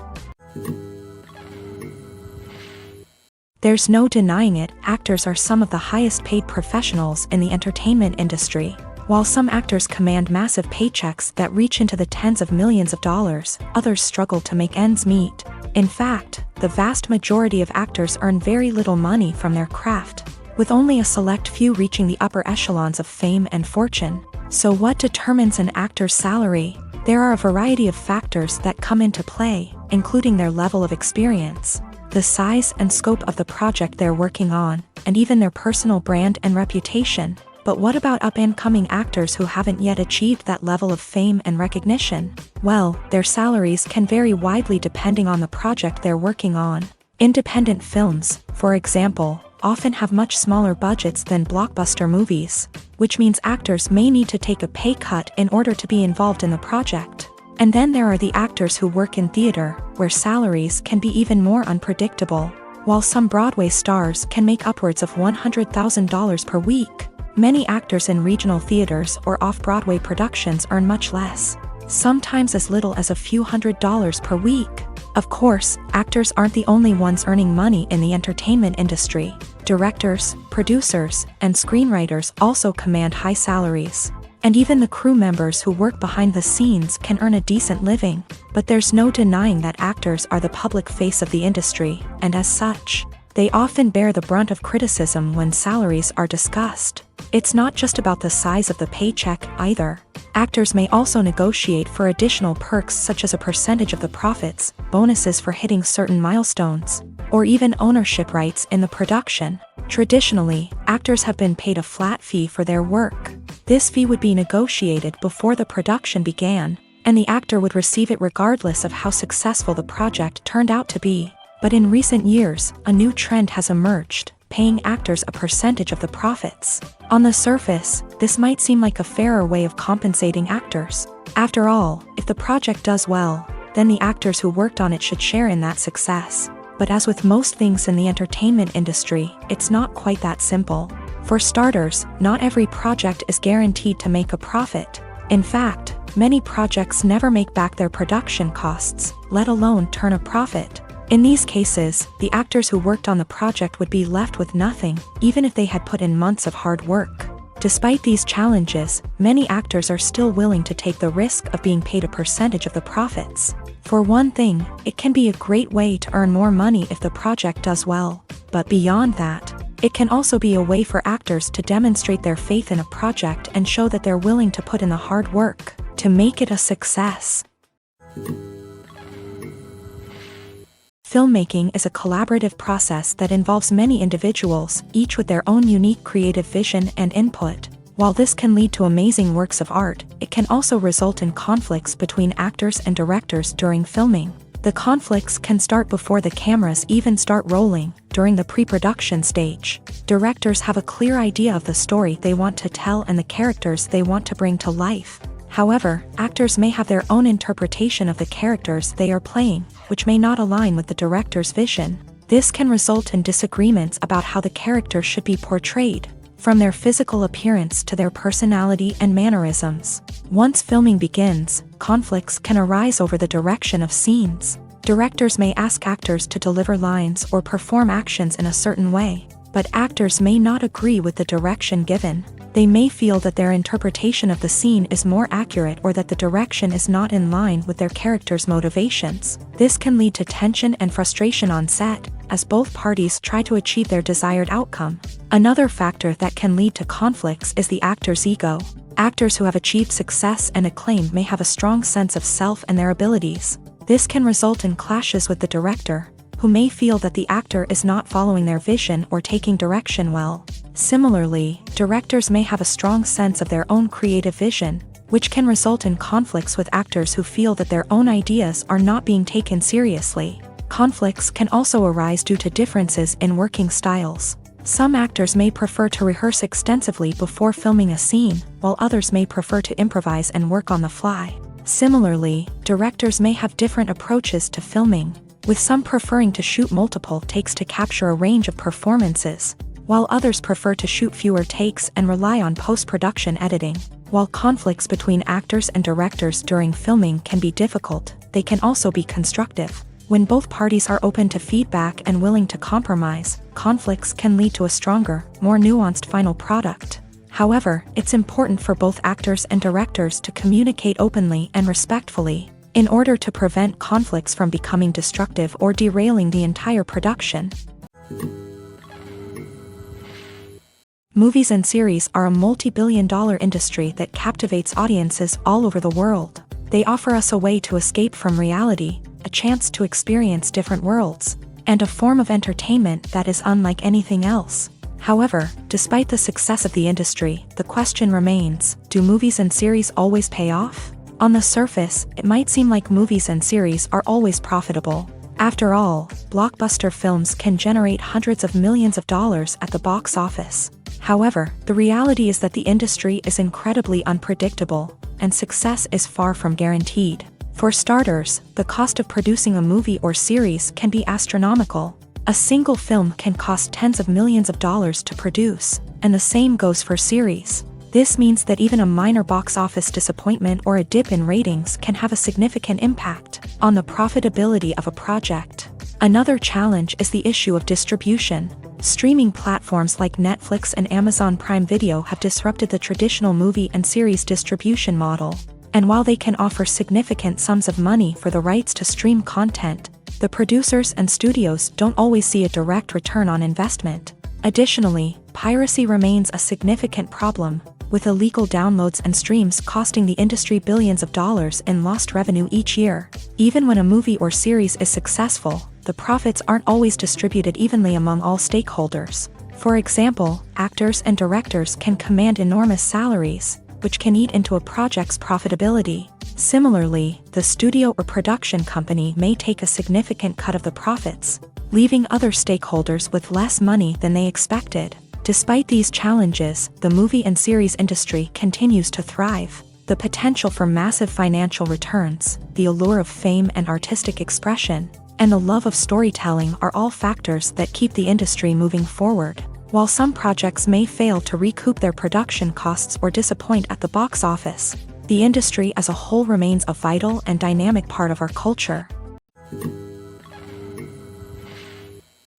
There's no denying it, actors are some of the highest paid professionals in the entertainment industry. While some actors command massive paychecks that reach into the tens of millions of dollars, others struggle to make ends meet. In fact, the vast majority of actors earn very little money from their craft, with only a select few reaching the upper echelons of fame and fortune. So what determines an actor's salary? There are a variety of factors that come into play, including their level of experience, the size and scope of the project they're working on, and even their personal brand and reputation. But what about up-and-coming actors who haven't yet achieved that level of fame and recognition? Well, their salaries can vary widely depending on the project they're working on. Independent films, for example, often have much smaller budgets than blockbuster movies, which means actors may need to take a pay cut in order to be involved in the project. And then there are the actors who work in theater, where salaries can be even more unpredictable. While some Broadway stars can make upwards of $100,000 per week, many actors in regional theaters or off-Broadway productions earn much less, sometimes as little as a few $100s per week. Of course, actors aren't the only ones earning money in the entertainment industry. Directors, producers, and screenwriters also command high salaries. And even the crew members who work behind the scenes can earn a decent living. But there's no denying that actors are the public face of the industry, and as such, they often bear the brunt of criticism when salaries are discussed. It's not just about the size of the paycheck, either. Actors may also negotiate for additional perks such as a percentage of the profits, bonuses for hitting certain milestones, or even ownership rights in the production. Traditionally, actors have been paid a flat fee for their work. This fee would be negotiated before the production began, and the actor would receive it regardless of how successful the project turned out to be. But in recent years, a new trend has emerged, paying actors a percentage of the profits. On the surface, this might seem like a fairer way of compensating actors. After all, if the project does well, then the actors who worked on it should share in that success. But as with most things in the entertainment industry, it's not quite that simple. For starters, not every project is guaranteed to make a profit. In fact, many projects never make back their production costs, let alone turn a profit. In these cases, the actors who worked on the project would be left with nothing, even if they had put in months of hard work. Despite these challenges, many actors are still willing to take the risk of being paid a percentage of the profits. For one thing, it can be a great way to earn more money if the project does well. But beyond that, it can also be a way for actors to demonstrate their faith in a project and show that they're willing to put in the hard work to make it a success. Filmmaking is a collaborative process that involves many individuals, each with their own unique creative vision and input. While this can lead to amazing works of art, it can also result in conflicts between actors and directors during filming. The conflicts can start before the cameras even start rolling, during the pre-production stage. Directors have a clear idea of the story they want to tell and the characters they want to bring to life. However, actors may have their own interpretation of the characters they are playing, which may not align with the director's vision. This can result in disagreements about how the character should be portrayed, from their physical appearance to their personality and mannerisms. Once filming begins, conflicts can arise over the direction of scenes. Directors may ask actors to deliver lines or perform actions in a certain way, but actors may not agree with the direction given. They may feel that their interpretation of the scene is more accurate or that the direction is not in line with their character's motivations. This can lead to tension and frustration on set, as both parties try to achieve their desired outcome. Another factor that can lead to conflicts is the actor's ego. Actors who have achieved success and acclaim may have a strong sense of self and their abilities. This can result in clashes with the director, who may feel that the actor is not following their vision or taking direction well. Similarly, directors may have a strong sense of their own creative vision, which can result in conflicts with actors who feel that their own ideas are not being taken seriously. Conflicts can also arise due to differences in working styles. Some actors may prefer to rehearse extensively before filming a scene, while others may prefer to improvise and work on the fly. Similarly, directors may have different approaches to filming, with some preferring to shoot multiple takes to capture a range of performances, while others prefer to shoot fewer takes and rely on post-production editing. While conflicts between actors and directors during filming can be difficult, they can also be constructive. When both parties are open to feedback and willing to compromise, conflicts can lead to a stronger, more nuanced final product. However, it's important for both actors and directors to communicate openly and respectfully, in order to prevent conflicts from becoming destructive or derailing the entire production. Movies and series are a multi-billion-dollar industry that captivates audiences all over the world. They offer us a way to escape from reality, a chance to experience different worlds, and a form of entertainment that is unlike anything else. However, despite the success of the industry, the question remains, do movies and series always pay off? On the surface, it might seem like movies and series are always profitable. After all, blockbuster films can generate hundreds of millions of dollars at the box office. However, the reality is that the industry is incredibly unpredictable, and success is far from guaranteed. For starters, the cost of producing a movie or series can be astronomical. A single film can cost tens of millions of dollars to produce, and the same goes for series. This means that even a minor box office disappointment or a dip in ratings can have a significant impact on the profitability of a project. Another challenge is the issue of distribution. Streaming platforms like Netflix and Amazon Prime Video have disrupted the traditional movie and series distribution model. And while they can offer significant sums of money for the rights to stream content, the producers and studios don't always see a direct return on investment. Additionally, piracy remains a significant problem, with illegal downloads and streams costing the industry billions of dollars in lost revenue each year. Even when a movie or series is successful, the profits aren't always distributed evenly among all stakeholders. For example, actors and directors can command enormous salaries, which can eat into a project's profitability. Similarly, the studio or production company may take a significant cut of the profits, leaving other stakeholders with less money than they expected. Despite these challenges, the movie and series industry continues to thrive. The potential for massive financial returns, the allure of fame and artistic expression, and the love of storytelling are all factors that keep the industry moving forward. While some projects may fail to recoup their production costs or disappoint at the box office, the industry as a whole remains a vital and dynamic part of our culture.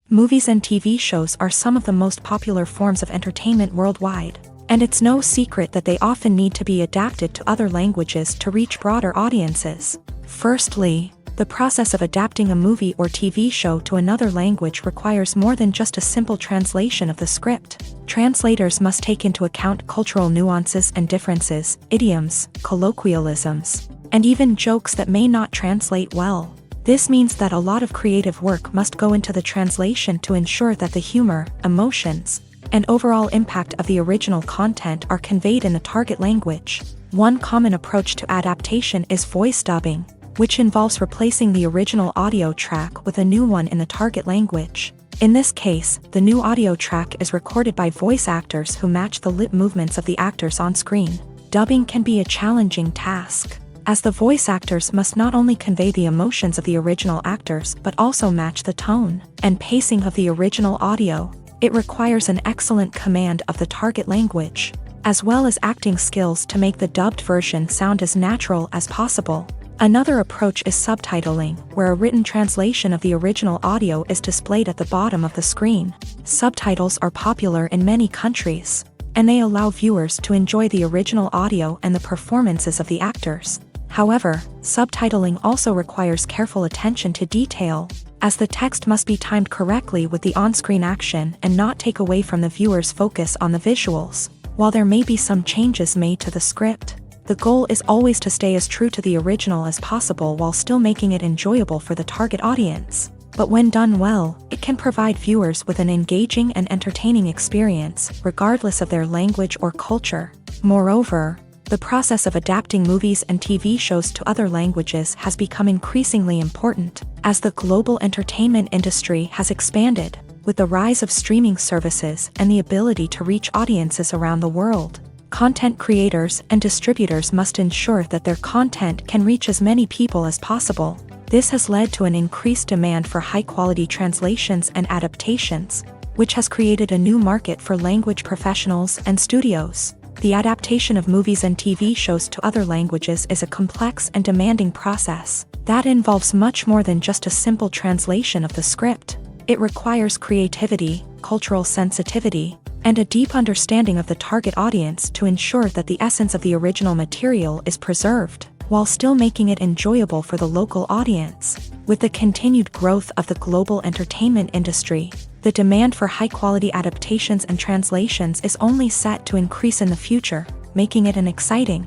Movies and TV shows are some of the most popular forms of entertainment worldwide, and it's no secret that they often need to be adapted to other languages to reach broader audiences. Firstly, the process of adapting a movie or TV show to another language requires more than just a simple translation of the script. Translators must take into account cultural nuances and differences, idioms, colloquialisms, and even jokes that may not translate well. This means that a lot of creative work must go into the translation to ensure that the humor, emotions, and overall impact of the original content are conveyed in the target language. One common approach to adaptation is voice dubbing, which involves replacing the original audio track with a new one in the target language. In this case, the new audio track is recorded by voice actors who match the lip movements of the actors on screen. Dubbing can be a challenging task, as the voice actors must not only convey the emotions of the original actors but also match the tone and pacing of the original audio. It requires an excellent command of the target language, as well as acting skills to make the dubbed version sound as natural as possible. Another approach is subtitling, where a written translation of the original audio is displayed at the bottom of the screen. Subtitles are popular in many countries, and they allow viewers to enjoy the original audio and the performances of the actors. However, subtitling also requires careful attention to detail, as the text must be timed correctly with the on-screen action and not take away from the viewer's focus on the visuals. While there may be some changes made to the script, the goal is always to stay as true to the original as possible while still making it enjoyable for the target audience. But when done well, it can provide viewers with an engaging and entertaining experience, regardless of their language or culture. Moreover, the process of adapting movies and TV shows to other languages has become increasingly important, as the global entertainment industry has expanded, with the rise of streaming services and the ability to reach audiences around the world. Content creators and distributors must ensure that their content can reach as many people as possible. This has led to an increased demand for high-quality translations and adaptations, which has created a new market for language professionals and studios. The adaptation of movies and TV shows to other languages is a complex and demanding process that involves much more than just a simple translation of the script. It requires creativity, cultural sensitivity, and a deep understanding of the target audience to ensure that the essence of the original material is preserved, while still making it enjoyable for the local audience. With the continued growth of the global entertainment industry, the demand for high-quality adaptations and translations is only set to increase in the future, making it an exciting.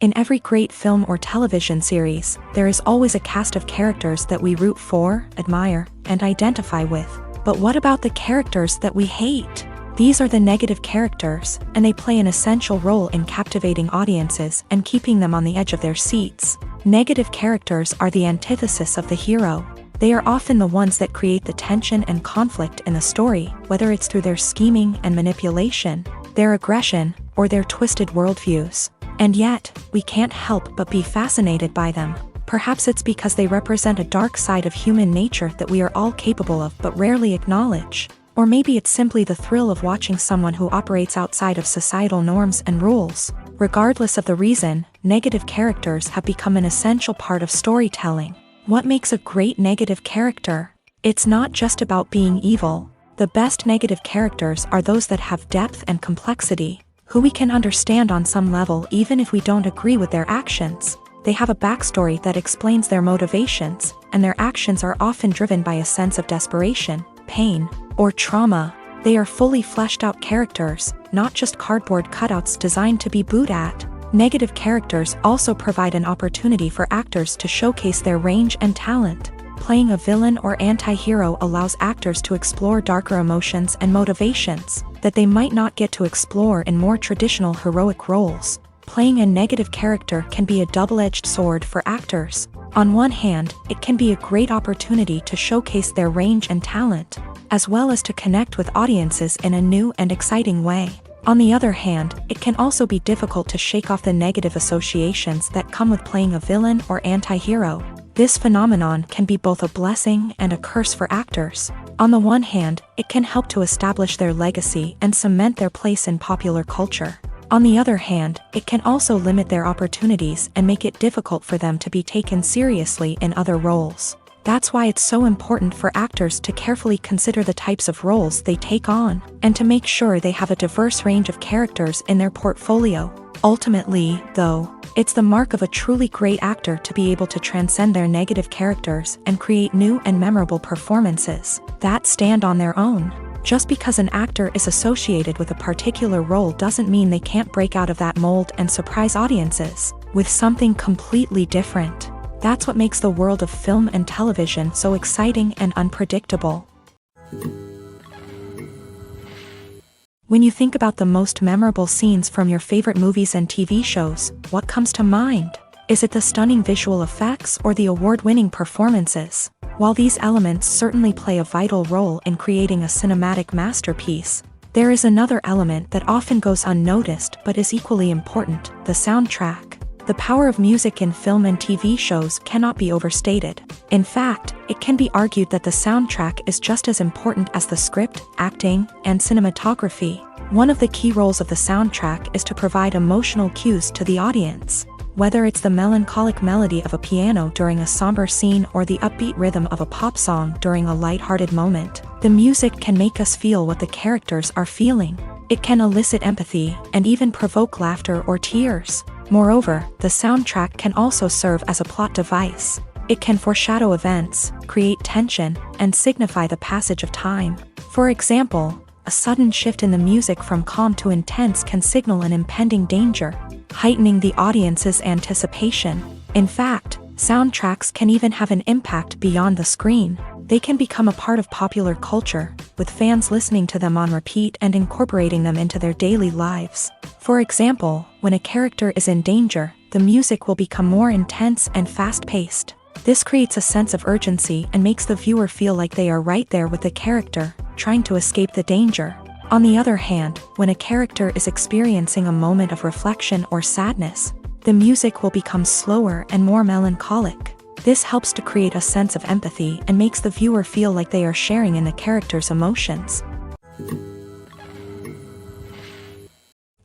In every great film or television series, there is always a cast of characters that we root for, admire, and identify with. But what about the characters that we hate? These are the negative characters, and they play an essential role in captivating audiences and keeping them on the edge of their seats. Negative characters are the antithesis of the hero. They are often the ones that create the tension and conflict in the story, whether it's through their scheming and manipulation, their aggression, or their twisted worldviews. And yet, we can't help but be fascinated by them. Perhaps it's because they represent a dark side of human nature that we are all capable of but rarely acknowledge. Or maybe it's simply the thrill of watching someone who operates outside of societal norms and rules. Regardless of the reason, negative characters have become an essential part of storytelling. What makes a great negative character? It's not just about being evil. The best negative characters are those that have depth and complexity, who we can understand on some level even if we don't agree with their actions. They have a backstory that explains their motivations, and their actions are often driven by a sense of desperation, pain, or trauma. They are fully fleshed out characters, not just cardboard cutouts designed to be booed at. Negative characters also provide an opportunity for actors to showcase their range and talent. Playing a villain or anti-hero allows actors to explore darker emotions and motivations that they might not get to explore in more traditional heroic roles. Playing a negative character can be a double-edged sword for actors. On one hand, it can be a great opportunity to showcase their range and talent, as well as to connect with audiences in a new and exciting way. On the other hand, it can also be difficult to shake off the negative associations that come with playing a villain or anti-hero. This phenomenon can be both a blessing and a curse for actors. On the one hand, it can help to establish their legacy and cement their place in popular culture. On the other hand, it can also limit their opportunities and make it difficult for them to be taken seriously in other roles. That's why it's so important for actors to carefully consider the types of roles they take on, and to make sure they have a diverse range of characters in their portfolio. Ultimately, though, it's the mark of a truly great actor to be able to transcend their negative characters and create new and memorable performances that stand on their own. Just because an actor is associated with a particular role doesn't mean they can't break out of that mold and surprise audiences with something completely different. That's what makes the world of film and television so exciting and unpredictable. When you think about the most memorable scenes from your favorite movies and TV shows, what comes to mind? Is it the stunning visual effects or the award-winning performances? While these elements certainly play a vital role in creating a cinematic masterpiece, there is another element that often goes unnoticed but is equally important: the soundtrack. The power of music in film and TV shows cannot be overstated. In fact, it can be argued that the soundtrack is just as important as the script, acting, and cinematography. One of the key roles of the soundtrack is to provide emotional cues to the audience. Whether it's the melancholic melody of a piano during a somber scene or the upbeat rhythm of a pop song during a lighthearted moment, the music can make us feel what the characters are feeling. It can elicit empathy and even provoke laughter or tears. Moreover, the soundtrack can also serve as a plot device. It can foreshadow events, create tension, and signify the passage of time. For example, a sudden shift in the music from calm to intense can signal an impending danger, heightening the audience's anticipation. In fact, soundtracks can even have an impact beyond the screen. They can become a part of popular culture, with fans listening to them on repeat and incorporating them into their daily lives. For example, when a character is in danger, the music will become more intense and fast-paced. This creates a sense of urgency and makes the viewer feel like they are right there with the character, trying to escape the danger. On the other hand, when a character is experiencing a moment of reflection or sadness, the music will become slower and more melancholic. This helps to create a sense of empathy and makes the viewer feel like they are sharing in the character's emotions.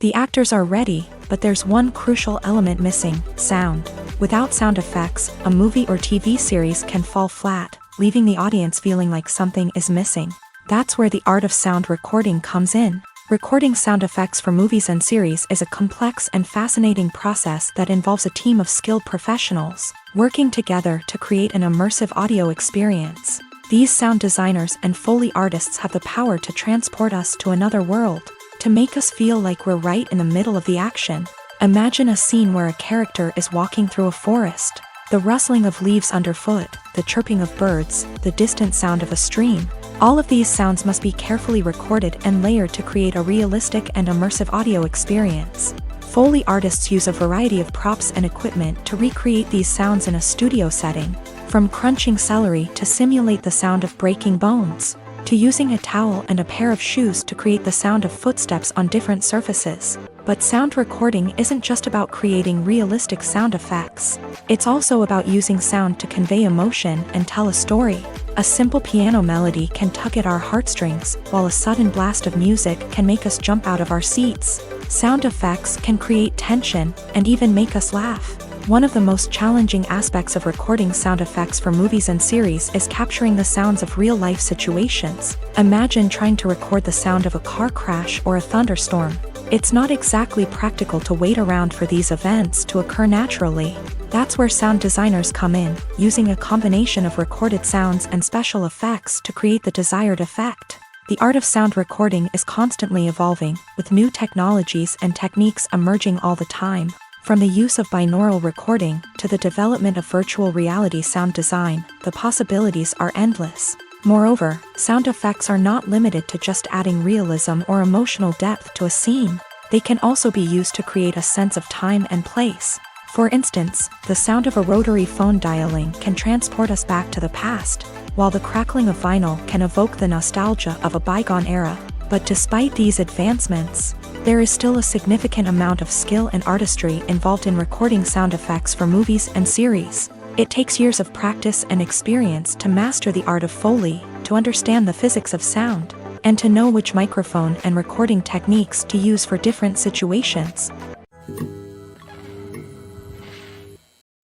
The actors are ready, but there's one crucial element missing: sound. Without sound effects, a movie or TV series can fall flat, leaving the audience feeling like something is missing. That's where the art of sound recording comes in. Recording sound effects for movies and series is a complex and fascinating process that involves a team of skilled professionals working together to create an immersive audio experience. These sound designers and Foley artists have the power to transport us to another world, to make us feel like we're right in the middle of the action. Imagine a scene where a character is walking through a forest. The rustling of leaves underfoot, the chirping of birds, the distant sound of a stream. All of these sounds must be carefully recorded and layered to create a realistic and immersive audio experience. Foley artists use a variety of props and equipment to recreate these sounds in a studio setting, from crunching celery to simulate the sound of breaking bones, to using a towel and a pair of shoes to create the sound of footsteps on different surfaces. But sound recording isn't just about creating realistic sound effects. It's also about using sound to convey emotion and tell a story. A simple piano melody can tug at our heartstrings, while a sudden blast of music can make us jump out of our seats. Sound effects can create tension and even make us laugh. One of the most challenging aspects of recording sound effects for movies and series is capturing the sounds of real-life situations. Imagine trying to record the sound of a car crash or a thunderstorm. It's not exactly practical to wait around for these events to occur naturally. That's where sound designers come in, using a combination of recorded sounds and special effects to create the desired effect. The art of sound recording is constantly evolving, with new technologies and techniques emerging all the time. From the use of binaural recording to the development of virtual reality sound design, the possibilities are endless. Moreover, sound effects are not limited to just adding realism or emotional depth to a scene. They can also be used to create a sense of time and place. For instance, the sound of a rotary phone dialing can transport us back to the past, while the crackling of vinyl can evoke the nostalgia of a bygone era. But despite these advancements, there is still a significant amount of skill and artistry involved in recording sound effects for movies and series. It takes years of practice and experience to master the art of Foley, to understand the physics of sound, and to know which microphone and recording techniques to use for different situations.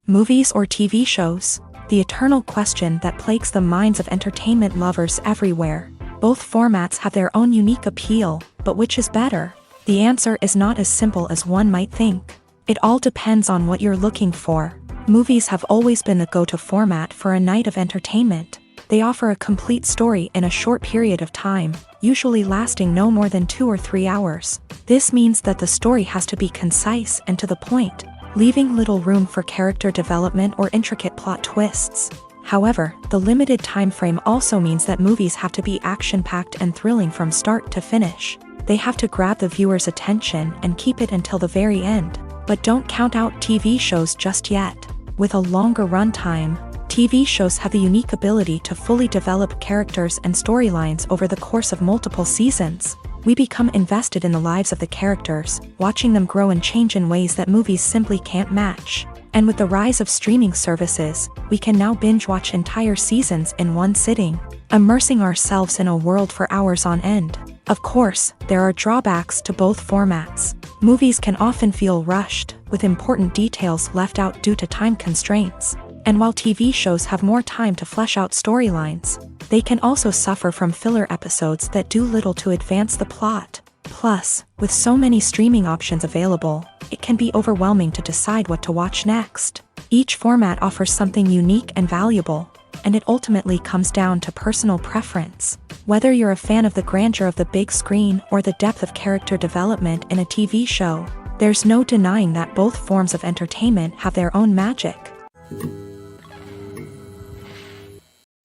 Movies or TV shows? The eternal question that plagues the minds of entertainment lovers everywhere. Both formats have their own unique appeal, but which is better? The answer is not as simple as one might think. It all depends on what you're looking for. Movies have always been the go-to format for a night of entertainment. They offer a complete story in a short period of time, usually lasting no more than 2 or 3 hours. This means that the story has to be concise and to the point, leaving little room for character development or intricate plot twists. However, the limited time frame also means that movies have to be action-packed and thrilling from start to finish. They have to grab the viewer's attention and keep it until the very end. But don't count out TV shows just yet. With a longer runtime, TV shows have the unique ability to fully develop characters and storylines over the course of multiple seasons. We become invested in the lives of the characters, watching them grow and change in ways that movies simply can't match. And with the rise of streaming services, we can now binge-watch entire seasons in one sitting, immersing ourselves in a world for hours on end. Of course, there are drawbacks to both formats. Movies can often feel rushed, with important details left out due to time constraints. And while TV shows have more time to flesh out storylines, they can also suffer from filler episodes that do little to advance the plot. Plus, with so many streaming options available, it can be overwhelming to decide what to watch next. Each format offers something unique and valuable, and it ultimately comes down to personal preference. Whether you're a fan of the grandeur of the big screen or the depth of character development in a TV show, there's no denying that both forms of entertainment have their own magic.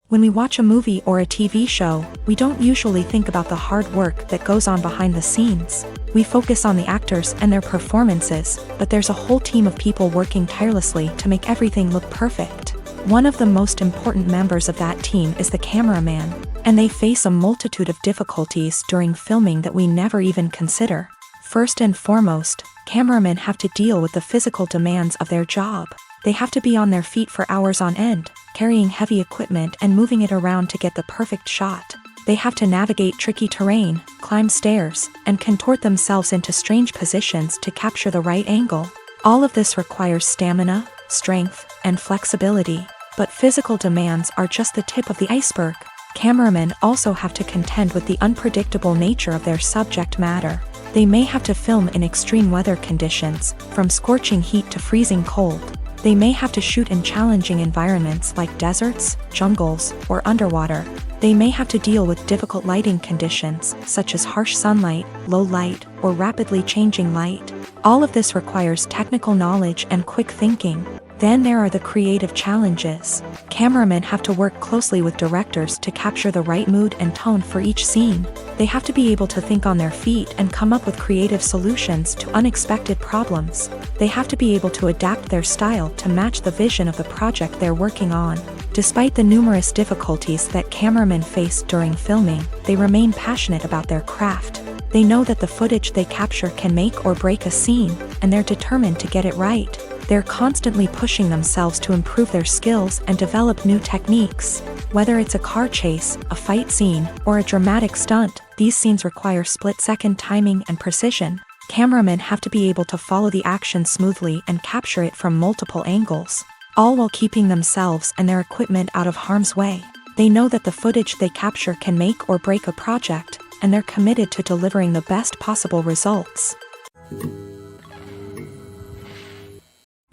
When we watch a movie or a TV show, we don't usually think about the hard work that goes on behind the scenes. We focus on the actors and their performances, but there's a whole team of people working tirelessly to make everything look perfect. One of the most important members of that team is the cameraman, and they face a multitude of difficulties during filming that we never even consider. First and foremost, cameramen have to deal with the physical demands of their job. They have to be on their feet for hours on end, carrying heavy equipment and moving it around to get the perfect shot. They have to navigate tricky terrain, climb stairs, and contort themselves into strange positions to capture the right angle. All of this requires stamina, strength, and flexibility. But physical demands are just the tip of the iceberg. Cameramen also have to contend with the unpredictable nature of their subject matter. They may have to film in extreme weather conditions, from scorching heat to freezing cold. They may have to shoot in challenging environments like deserts, jungles, or underwater. They may have to deal with difficult lighting conditions, such as harsh sunlight, low light, or rapidly changing light. All of this requires technical knowledge and quick thinking. Then there are the creative challenges. Cameramen have to work closely with directors to capture the right mood and tone for each scene. They have to be able to think on their feet and come up with creative solutions to unexpected problems. They have to be able to adapt their style to match the vision of the project they're working on. Despite the numerous difficulties that cameramen face during filming, they remain passionate about their craft. They know that the footage they capture can make or break a scene, and they're determined to get it right. They're constantly pushing themselves to improve their skills and develop new techniques. Whether it's a car chase, a fight scene, or a dramatic stunt, these scenes require split-second timing and precision. Cameramen have to be able to follow the action smoothly and capture it from multiple angles, all while keeping themselves and their equipment out of harm's way. They know that the footage they capture can make or break a project, and they're committed to delivering the best possible results.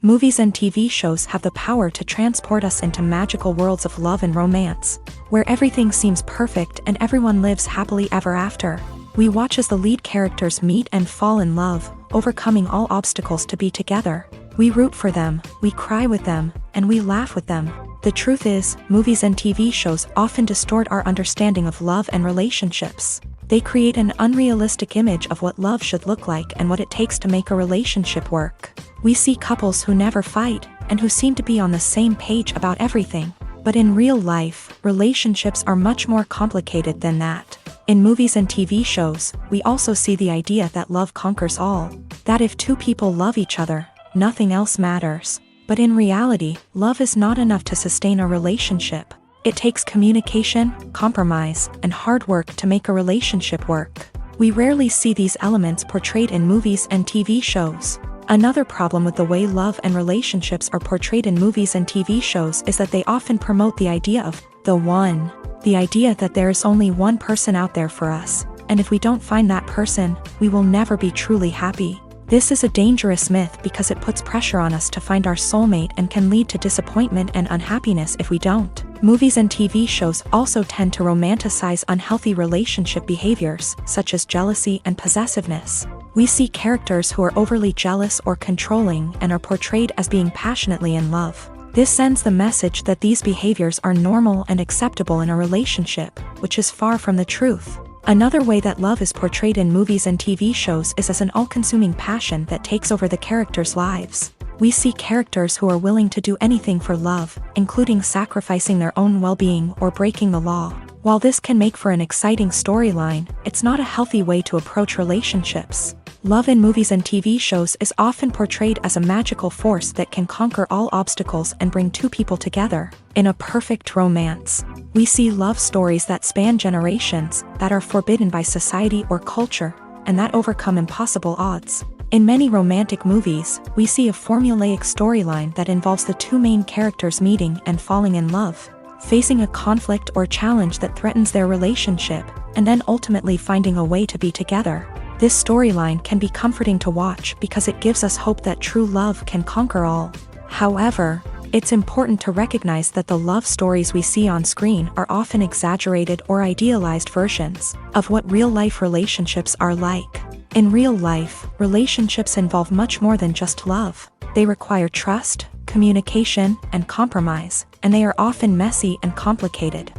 Movies and TV shows have the power to transport us into magical worlds of love and romance, where everything seems perfect and everyone lives happily ever after. We watch as the lead characters meet and fall in love, overcoming all obstacles to be together. We root for them, we cry with them, and we laugh with them. The truth is, movies and TV shows often distort our understanding of love and relationships. They create an unrealistic image of what love should look like and what it takes to make a relationship work. We see couples who never fight, and who seem to be on the same page about everything. But in real life, relationships are much more complicated than that. In movies and TV shows, we also see the idea that love conquers all. That if two people love each other, nothing else matters. But in reality, love is not enough to sustain a relationship. It takes communication, compromise, and hard work to make a relationship work. We rarely see these elements portrayed in movies and TV shows. Another problem with the way love and relationships are portrayed in movies and TV shows is that they often promote the idea of the one. The idea that there is only one person out there for us, and if we don't find that person, we will never be truly happy. This is a dangerous myth because it puts pressure on us to find our soulmate and can lead to disappointment and unhappiness if we don't. Movies and TV shows also tend to romanticize unhealthy relationship behaviors, such as jealousy and possessiveness. We see characters who are overly jealous or controlling and are portrayed as being passionately in love. This sends the message that these behaviors are normal and acceptable in a relationship, which is far from the truth. Another way that love is portrayed in movies and TV shows is as an all-consuming passion that takes over the characters' lives. We see characters who are willing to do anything for love, including sacrificing their own well-being or breaking the law. While this can make for an exciting storyline, it's not a healthy way to approach relationships. Love in movies and TV shows is often portrayed as a magical force that can conquer all obstacles and bring two people together. In a perfect romance, we see love stories that span generations, that are forbidden by society or culture, and that overcome impossible odds. In many romantic movies, we see a formulaic storyline that involves the two main characters meeting and falling in love, facing a conflict or challenge that threatens their relationship, and then ultimately finding a way to be together. This storyline can be comforting to watch because it gives us hope that true love can conquer all. However, it's important to recognize that the love stories we see on screen are often exaggerated or idealized versions of what real-life relationships are like. In real life, relationships involve much more than just love. They require trust, communication, and compromise, and they are often messy and complicated.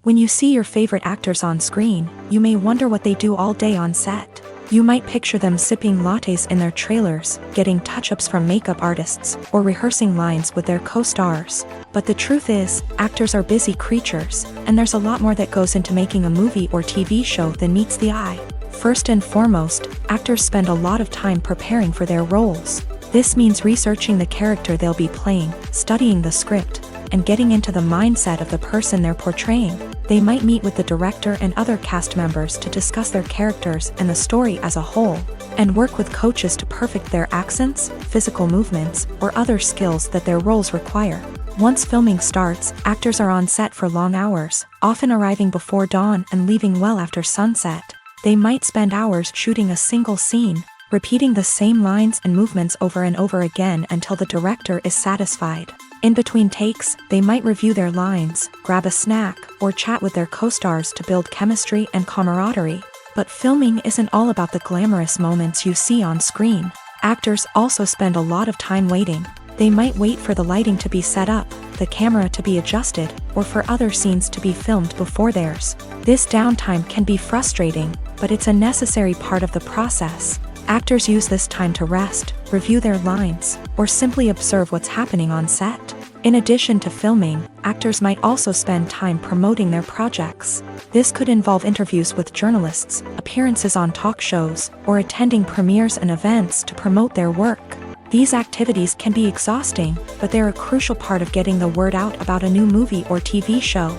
When you see your favorite actors on screen, you may wonder what they do all day on set. You might picture them sipping lattes in their trailers, getting touch-ups from makeup artists, or rehearsing lines with their co-stars. But the truth is, actors are busy creatures, and there's a lot more that goes into making a movie or TV show than meets the eye. First and foremost, actors spend a lot of time preparing for their roles. This means researching the character they'll be playing, studying the script, and getting into the mindset of the person they're portraying. They might meet with the director and other cast members to discuss their characters and the story as a whole, and work with coaches to perfect their accents, physical movements, or other skills that their roles require. Once filming starts, actors are on set for long hours, often arriving before dawn and leaving well after sunset. They might spend hours shooting a single scene, repeating the same lines and movements over and over again until the director is satisfied. In between takes, they might review their lines, grab a snack, or chat with their co-stars to build chemistry and camaraderie. But filming isn't all about the glamorous moments you see on screen. Actors also spend a lot of time waiting. They might wait for the lighting to be set up, the camera to be adjusted, or for other scenes to be filmed before theirs. This downtime can be frustrating, but it's a necessary part of the process. Actors use this time to rest, review their lines, or simply observe what's happening on set. In addition to filming, actors might also spend time promoting their projects. This could involve interviews with journalists, appearances on talk shows, or attending premieres and events to promote their work. These activities can be exhausting, but they're a crucial part of getting the word out about a new movie or TV show.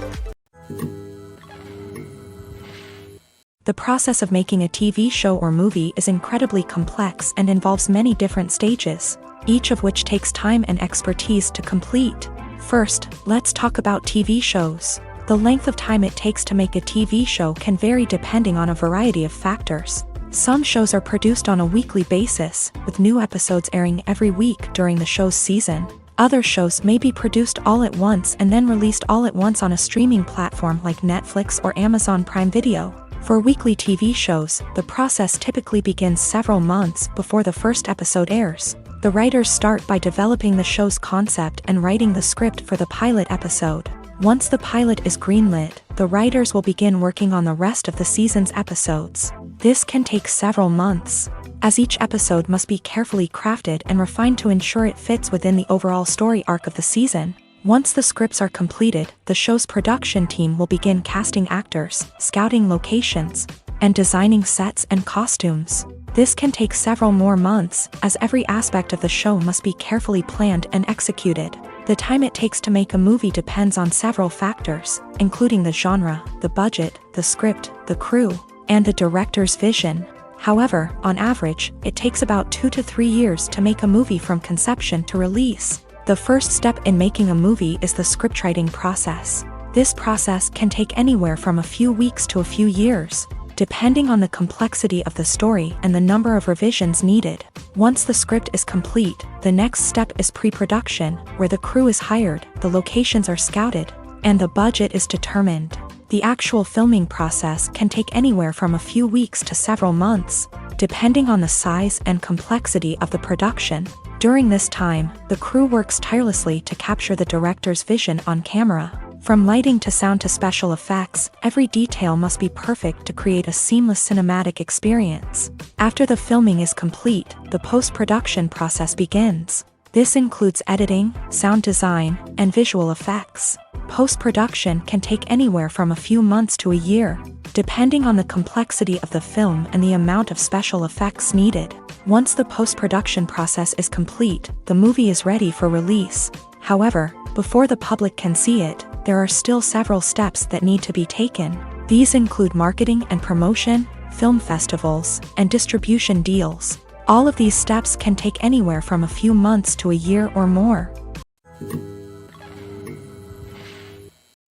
The process of making a TV show or movie is incredibly complex and involves many different stages, each of which takes time and expertise to complete. First, let's talk about TV shows. The length of time it takes to make a TV show can vary depending on a variety of factors. Some shows are produced on a weekly basis, with new episodes airing every week during the show's season. Other shows may be produced all at once and then released all at once on a streaming platform like Netflix or Amazon Prime Video. For weekly TV shows, the process typically begins several months before the first episode airs. The writers start by developing the show's concept and writing the script for the pilot episode. Once the pilot is greenlit, the writers will begin working on the rest of the season's episodes. This can take several months, as each episode must be carefully crafted and refined to ensure it fits within the overall story arc of the season. Once the scripts are completed, the show's production team will begin casting actors, scouting locations, and designing sets and costumes. This can take several more months, as every aspect of the show must be carefully planned and executed. The time it takes to make a movie depends on several factors, including the genre, the budget, the script, the crew, and the director's vision. However, on average, it takes about 2 to 3 years to make a movie from conception to release. The first step in making a movie is the scriptwriting process. This process can take anywhere from a few weeks to a few years, depending on the complexity of the story and the number of revisions needed. Once the script is complete, the next step is pre-production, where the crew is hired, the locations are scouted, and the budget is determined. The actual filming process can take anywhere from a few weeks to several months, depending on the size and complexity of the production. During this time, the crew works tirelessly to capture the director's vision on camera. From lighting to sound to special effects, every detail must be perfect to create a seamless cinematic experience. After the filming is complete, the post-production process begins. This includes editing, sound design, and visual effects. Post-production can take anywhere from a few months to a year, depending on the complexity of the film and the amount of special effects needed. Once the post-production process is complete, the movie is ready for release. However, before the public can see it, there are still several steps that need to be taken. These include marketing and promotion, film festivals, and distribution deals. All of these steps can take anywhere from a few months to a year or more.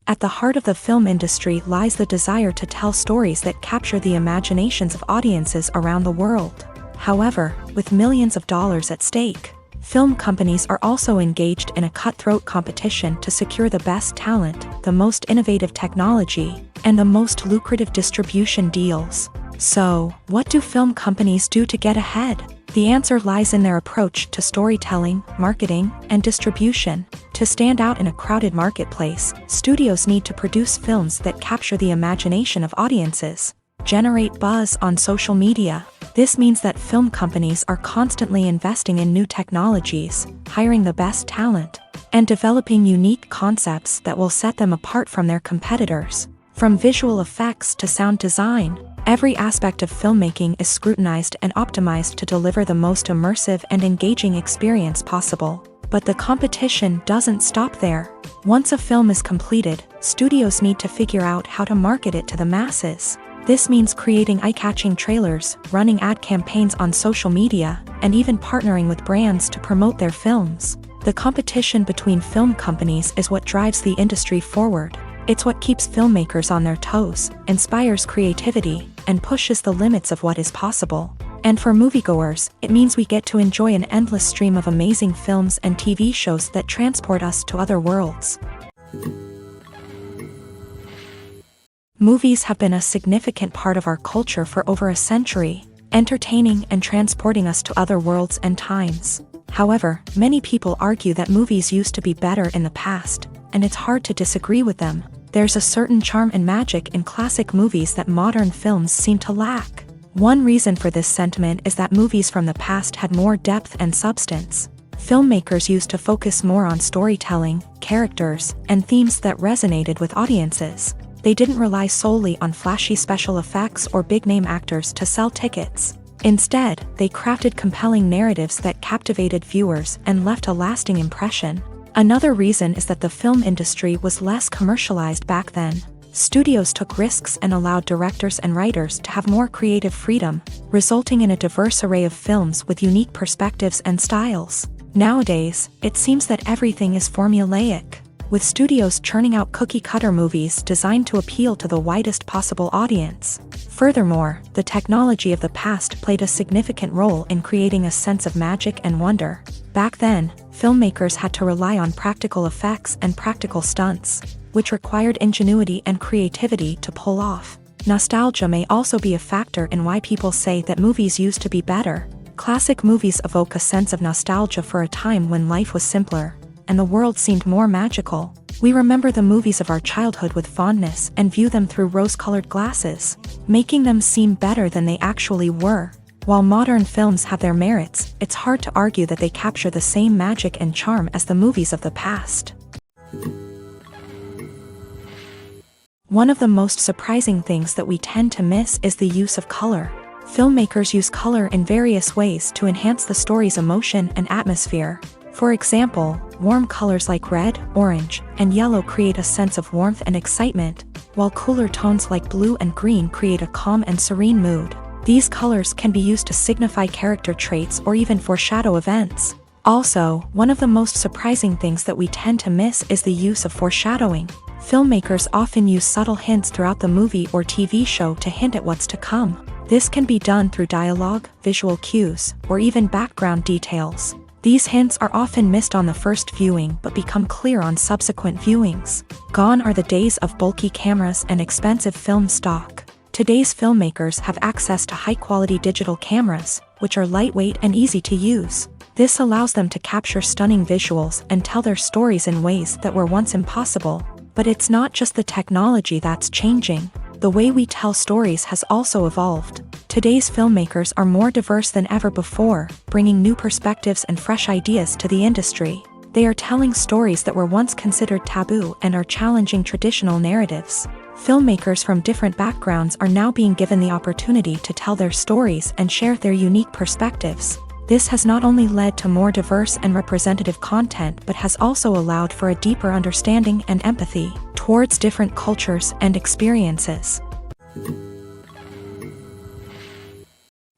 At the heart of the film industry lies the desire to tell stories that capture the imaginations of audiences around the world. However, with millions of dollars at stake, film companies are also engaged in a cutthroat competition to secure the best talent, the most innovative technology, and the most lucrative distribution deals. So, what do film companies do to get ahead? The answer lies in their approach to storytelling, marketing, and distribution. To stand out in a crowded marketplace, studios need to produce films that capture the imagination of audiences, generate buzz on social media. This means that film companies are constantly investing in new technologies, hiring the best talent, and developing unique concepts that will set them apart from their competitors. From visual effects to sound design, every aspect of filmmaking is scrutinized and optimized to deliver the most immersive and engaging experience possible. But the competition doesn't stop there. Once a film is completed, studios need to figure out how to market it to the masses. This means creating eye-catching trailers, running ad campaigns on social media, and even partnering with brands to promote their films. The competition between film companies is what drives the industry forward. It's what keeps filmmakers on their toes, inspires creativity, and pushes the limits of what is possible. And for moviegoers, it means we get to enjoy an endless stream of amazing films and TV shows that transport us to other worlds. Movies have been a significant part of our culture for over a century, entertaining and transporting us to other worlds and times. However, many people argue that movies used to be better in the past, and it's hard to disagree with them. There's a certain charm and magic in classic movies that modern films seem to lack. One reason for this sentiment is that movies from the past had more depth and substance. Filmmakers used to focus more on storytelling, characters, and themes that resonated with audiences. They didn't rely solely on flashy special effects or big-name actors to sell tickets. Instead, they crafted compelling narratives that captivated viewers and left a lasting impression. Another reason is that the film industry was less commercialized back then. Studios took risks and allowed directors and writers to have more creative freedom, resulting in a diverse array of films with unique perspectives and styles. Nowadays, it seems that everything is formulaic, with studios churning out cookie-cutter movies designed to appeal to the widest possible audience. Furthermore, the technology of the past played a significant role in creating a sense of magic and wonder. Back then, filmmakers had to rely on practical effects and practical stunts, which required ingenuity and creativity to pull off. Nostalgia may also be a factor in why people say that movies used to be better. Classic movies evoke a sense of nostalgia for a time when life was simpler, and the world seemed more magical. We remember the movies of our childhood with fondness and view them through rose-colored glasses, making them seem better than they actually were. While modern films have their merits, it's hard to argue that they capture the same magic and charm as the movies of the past. One of the most surprising things that we tend to miss is the use of color. Filmmakers use color in various ways to enhance the story's emotion and atmosphere. For example, warm colors like red, orange, and yellow create a sense of warmth and excitement, while cooler tones like blue and green create a calm and serene mood. These colors can be used to signify character traits or even foreshadow events. Also, one of the most surprising things that we tend to miss is the use of foreshadowing. Filmmakers often use subtle hints throughout the movie or TV show to hint at what's to come. This can be done through dialogue, visual cues, or even background details. These hints are often missed on the first viewing but become clear on subsequent viewings. Gone are the days of bulky cameras and expensive film stock. Today's filmmakers have access to high-quality digital cameras, which are lightweight and easy to use. This allows them to capture stunning visuals and tell their stories in ways that were once impossible. But it's not just the technology that's changing. The way we tell stories has also evolved. Today's filmmakers are more diverse than ever before, bringing new perspectives and fresh ideas to the industry. They are telling stories that were once considered taboo and are challenging traditional narratives. Filmmakers from different backgrounds are now being given the opportunity to tell their stories and share their unique perspectives. This has not only led to more diverse and representative content but has also allowed for a deeper understanding and empathy towards different cultures and experiences.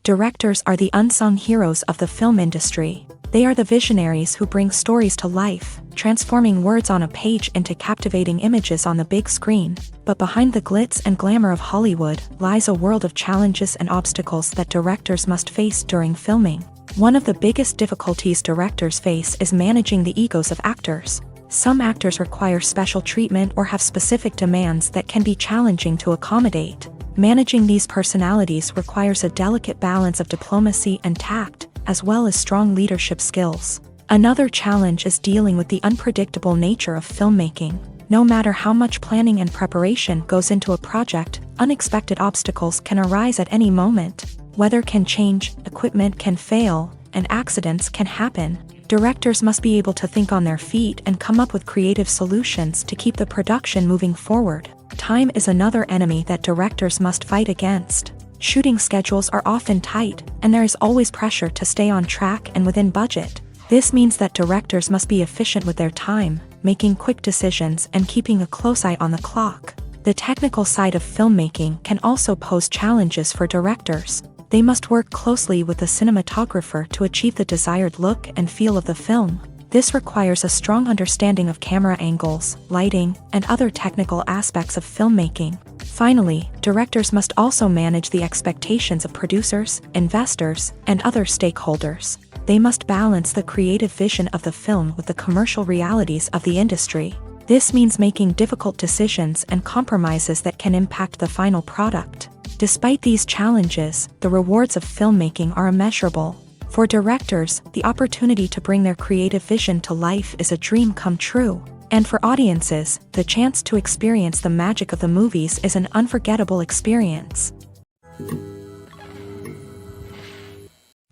Directors are the unsung heroes of the film industry. They are the visionaries who bring stories to life, transforming words on a page into captivating images on the big screen. But behind the glitz and glamour of Hollywood lies a world of challenges and obstacles that directors must face during filming. One of the biggest difficulties directors face is managing the egos of actors. Some actors require special treatment or have specific demands that can be challenging to accommodate. Managing these personalities requires a delicate balance of diplomacy and tact, as well as strong leadership skills. Another challenge is dealing with the unpredictable nature of filmmaking. No matter how much planning and preparation goes into a project, unexpected obstacles can arise at any moment. Weather can change, equipment can fail, and accidents can happen. Directors must be able to think on their feet and come up with creative solutions to keep the production moving forward. Time is another enemy that directors must fight against. Shooting schedules are often tight, and there is always pressure to stay on track and within budget. This means that directors must be efficient with their time, making quick decisions and keeping a close eye on the clock. The technical side of filmmaking can also pose challenges for directors. They must work closely with the cinematographer to achieve the desired look and feel of the film. This requires a strong understanding of camera angles, lighting, and other technical aspects of filmmaking. Finally, directors must also manage the expectations of producers, investors, and other stakeholders. They must balance the creative vision of the film with the commercial realities of the industry. This means making difficult decisions and compromises that can impact the final product. Despite these challenges, the rewards of filmmaking are immeasurable. For directors, the opportunity to bring their creative vision to life is a dream come true. And for audiences, the chance to experience the magic of the movies is an unforgettable experience.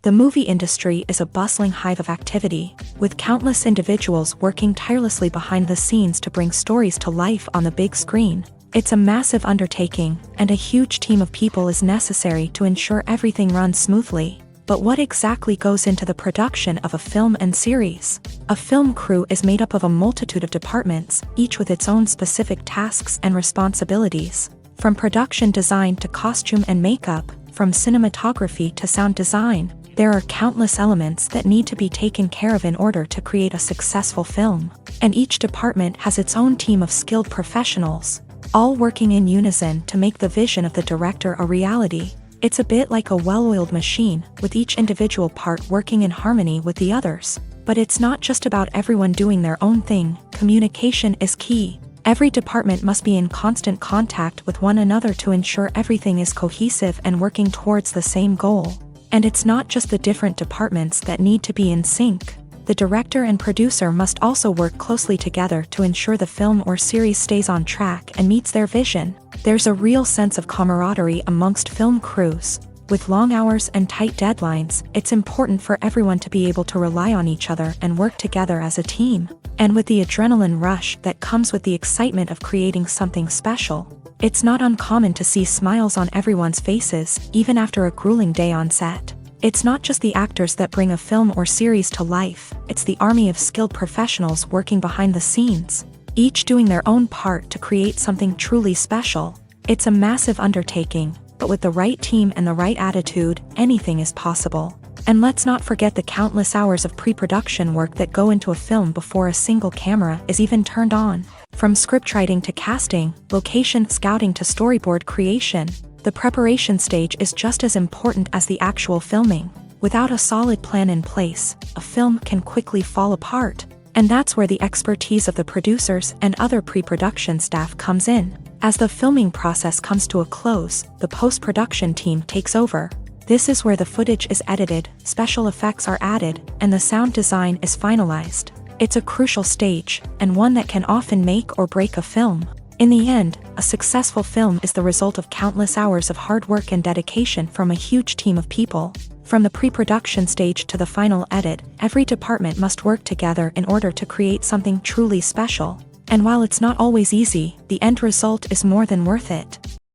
The movie industry is a bustling hive of activity, with countless individuals working tirelessly behind the scenes to bring stories to life on the big screen. It's a massive undertaking, and a huge team of people is necessary to ensure everything runs smoothly. But what exactly goes into the production of a film and series? A film crew is made up of a multitude of departments, each with its own specific tasks and responsibilities. From production design to costume and makeup, from cinematography to sound design, there are countless elements that need to be taken care of in order to create a successful film. And each department has its own team of skilled professionals, all working in unison to make the vision of the director a reality. It's a bit like a well-oiled machine, with each individual part working in harmony with the others. But it's not just about everyone doing their own thing. Communication is key. Every department must be in constant contact with one another to ensure everything is cohesive and working towards the same goal. And it's not just the different departments that need to be in sync. The director and producer must also work closely together to ensure the film or series stays on track and meets their vision. There's a real sense of camaraderie amongst film crews. With long hours and tight deadlines, it's important for everyone to be able to rely on each other and work together as a team. And with the adrenaline rush that comes with the excitement of creating something special, it's not uncommon to see smiles on everyone's faces, even after a grueling day on set. It's not just the actors that bring a film or series to life, it's the army of skilled professionals working behind the scenes, each doing their own part to create something truly special. It's a massive undertaking, but with the right team and the right attitude, anything is possible. And let's not forget the countless hours of pre-production work that go into a film before a single camera is even turned on. From scriptwriting to casting, location scouting to storyboard creation, the preparation stage is just as important as the actual filming. Without a solid plan in place, a film can quickly fall apart. And that's where the expertise of the producers and other pre-production staff comes in. As the filming process comes to a close, the post-production team takes over. This is where the footage is edited, special effects are added, and the sound design is finalized. It's a crucial stage, and one that can often make or break a film. In the end, a successful film is the result of countless hours of hard work and dedication from a huge team of people. From the pre-production stage to the final edit, every department must work together in order to create something truly special. And while it's not always easy, the end result is more than worth it.